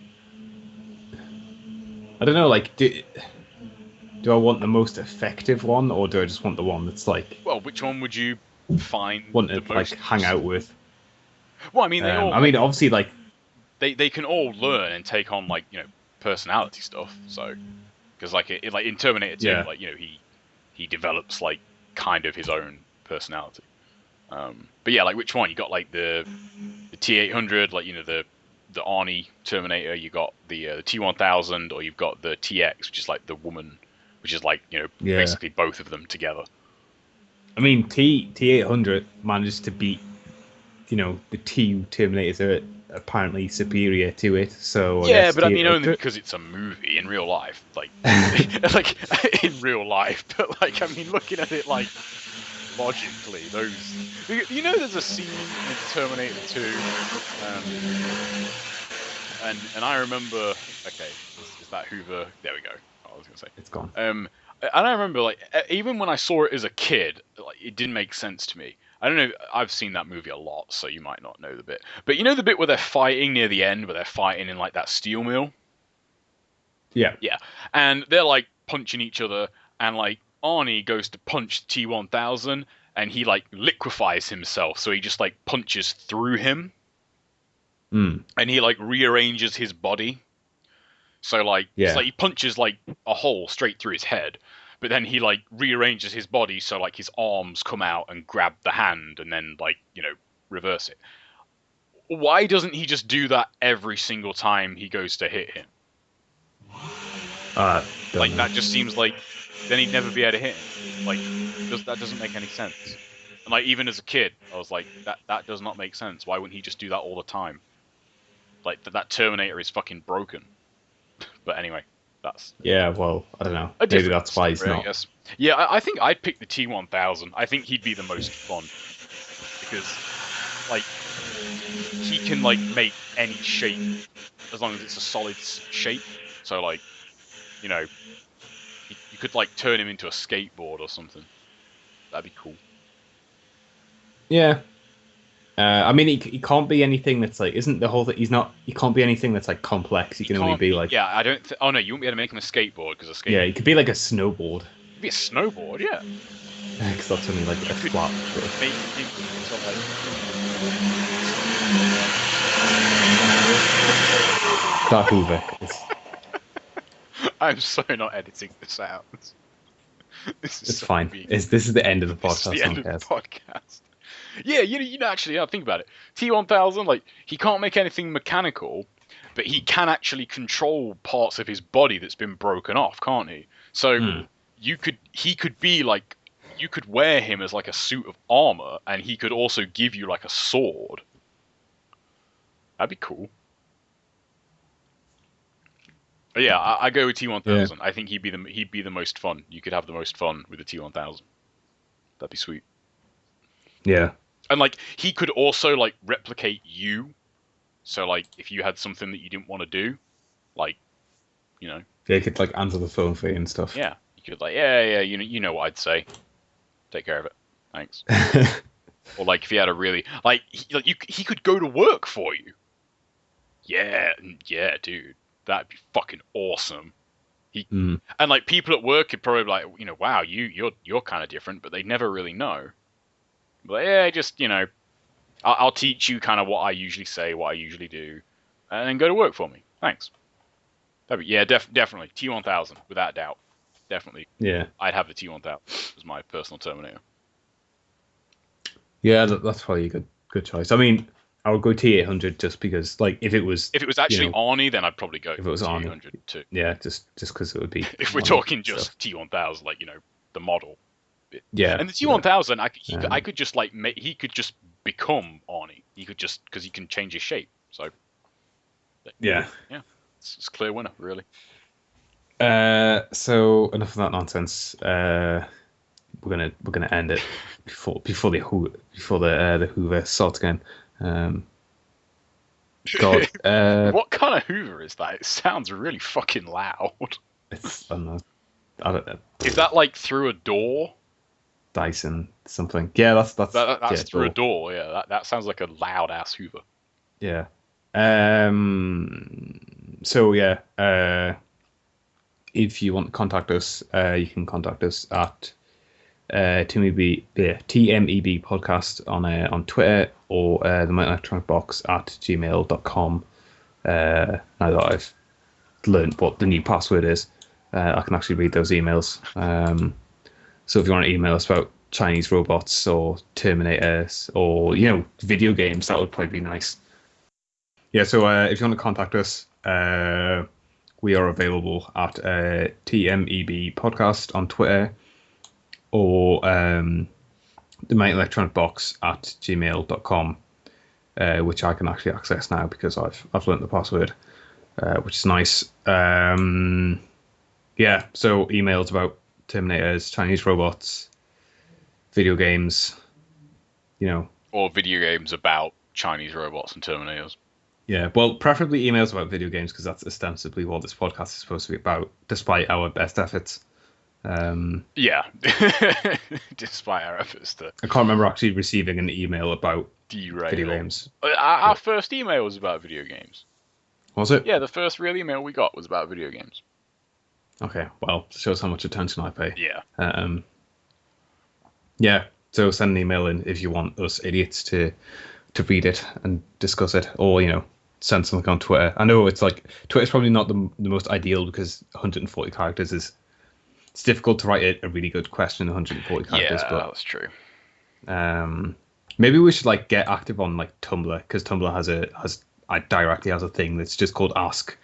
I don't know. Like, do I want the most effective one, or do I just want the one that's like Well, which one would you find want the to like most hang out useful? with? Well, I mean, they all I mean, obviously, like, they can all learn and take on personality stuff. So because like in Terminator 2, yeah, he develops like kind of his own personality. But yeah, like which one? You got like the T800, like the Arnie Terminator. You got the T1000, or you've got the TX, which is like the woman, which is like yeah. basically both of them together. I mean, T800 managed to beat, the T Terminators are apparently superior to it. So I Yeah, guess but I mean only T800. because it's a movie. In real life, like like in real life, but like I mean looking at it like logically, there's a scene in Terminator 2, and I remember, okay, is that Hoover? There we go. I was gonna say. It's gone. And I remember like even when I saw it as a kid, like it didn't make sense to me. I don't know. I've seen that movie a lot, so you might not know the bit. But you know the bit where they're fighting near the end, where they're fighting in like that steel mill. Yeah, Yeah, and they're like punching each other, and like Arnie goes to punch T1000, and he like liquefies himself, so he just like punches through him, mm, and he like rearranges his body. So like it's yeah, like he punches like a hole straight through his head, but then he like rearranges his body so like his arms come out and grab the hand and then like, reverse it. Why doesn't he just do that every single time he goes to hit him? don't Like know. that just seems like then he'd never be able to hit him. Like that doesn't make any sense. And like even as a kid, I was like that does not make sense. Why wouldn't he just do that all the time? Like that Terminator is fucking broken. But anyway, that's Yeah, well, I don't know. a Maybe different that's why he's story, I not. guess. Yeah, I think I'd pick the T1000. I think he'd be the most fun because, like, he can like make any shape as long as it's a solid shape. So, like, you know, you could like turn him into a skateboard or something. That'd be cool. Yeah. I mean, he can't be anything that's like, isn't the whole thing? He can't be anything that's like complex. He He can only can't be be. like, Yeah, I don't. Oh no, you won't be able to make him a skateboard because a yeah, skateboard he could be like a snowboard. could be a snowboard. Yeah, Because that's only like you a could flat. make him into like. That Hoover is. I'm so not editing this out. This is It's so fine. weak. This is the end of the This is podcast. the No end one of the cares. podcast. Yeah, actually, yeah, think about it. T1000, like, he can't make anything mechanical, but he can actually control parts of his body that's been broken off, can't he? So Hmm. he could be like, you could wear him as like a suit of armor, and he could also give you like a sword. That'd be cool. But yeah, I go with Yeah. T1000. I think he'd be the most fun. You could have the most fun with the T1000. That'd be sweet. Yeah. And like he could also like replicate you. So like if you had something that you didn't want to do, like, you know, They could like answer the phone for you and stuff. yeah, you could like, yeah, you know what I'd say. Take care of it. Thanks. Or like if you had a really he could go to work for you. Yeah, yeah, dude. That'd be fucking awesome. He Hmm. and like people at work could probably be like, wow, you're kind of different, but they never really know. But yeah, just I'll teach you kind of what I usually say, what I usually do, and then go to work for me. Thanks. Yeah, definitely T1000 without doubt. Definitely, Yeah. I'd have the T1000 as my personal Terminator. Yeah, that's probably a good choice. I mean, I would go T800 just because, like, if it was, If it was actually know, Arnie, then I'd probably go if it was Arnie, T800 too. yeah, just because it would be If we're funny talking stuff. just T1000, like the model. Yeah. And the T1000, I Um, could just like he could just become Arnie. He could just because he can change his shape. So yeah. yeah, it's a clear winner, really. So enough of that nonsense. we're gonna end it before the Hoover starts again. God, What kind of Hoover is that? It sounds really fucking loud. it's I don't know. I don't know. Is that like through a door? Dyson something. Yeah, that's That's through a door. door. Yeah, that sounds like a loud ass Hoover. Yeah. So yeah. If you want to contact us, you can contact us at TMEB podcast on Twitter or the Mighty Electronic Box at gmail.com. Now that I've learned what the new password is, I can actually read those emails. So if you want to email us about Chinese robots or Terminators or video games, that would probably be nice. Yeah. So if you want to contact us, we are available at TMEB podcast on Twitter or the Mighty Electronic Box at gmail.com, which I can actually access now because I've learnt the password, which is nice. Yeah, so emails about Terminators, Chinese robots, video games, Or video games about Chinese robots and Terminators. Yeah, well, preferably emails about video games because that's ostensibly what this podcast is supposed to be about, despite our best efforts. Yeah. Despite our efforts to I can't remember actually receiving an email about derail video games. Our first email was about video games. Was it? Yeah, the first real email we got was about video games. Okay, well, shows how much attention I pay. Yeah. Yeah, so send an email in if you want us idiots to read it and discuss it, or send something on Twitter. I know it's like Twitter's probably not the most ideal because 140 characters it's difficult to write a really good question in 140 characters. Yeah, but that's true. Maybe we should get active on Tumblr, because Tumblr directly has a thing that's just called Ask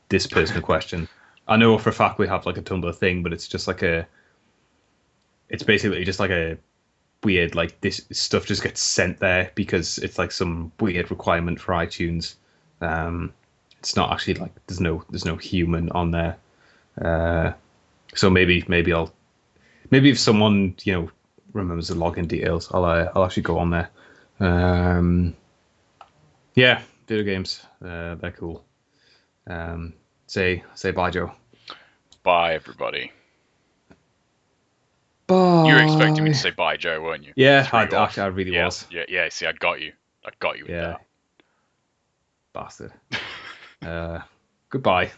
This Person a Question. I know for a fact we have a Tumblr thing, but it's just it's basically just a weird this stuff just gets sent there because it's some weird requirement for iTunes. It's not actually there's no human on there. So maybe if someone remembers the login details, I'll actually go on there. Yeah, video games, they're cool. Say bye, Joe. Bye, everybody. Bye. You were expecting me to say bye, Joe, weren't you? Yeah, I really was. Yeah. See, I got you. With that. Bastard. Goodbye.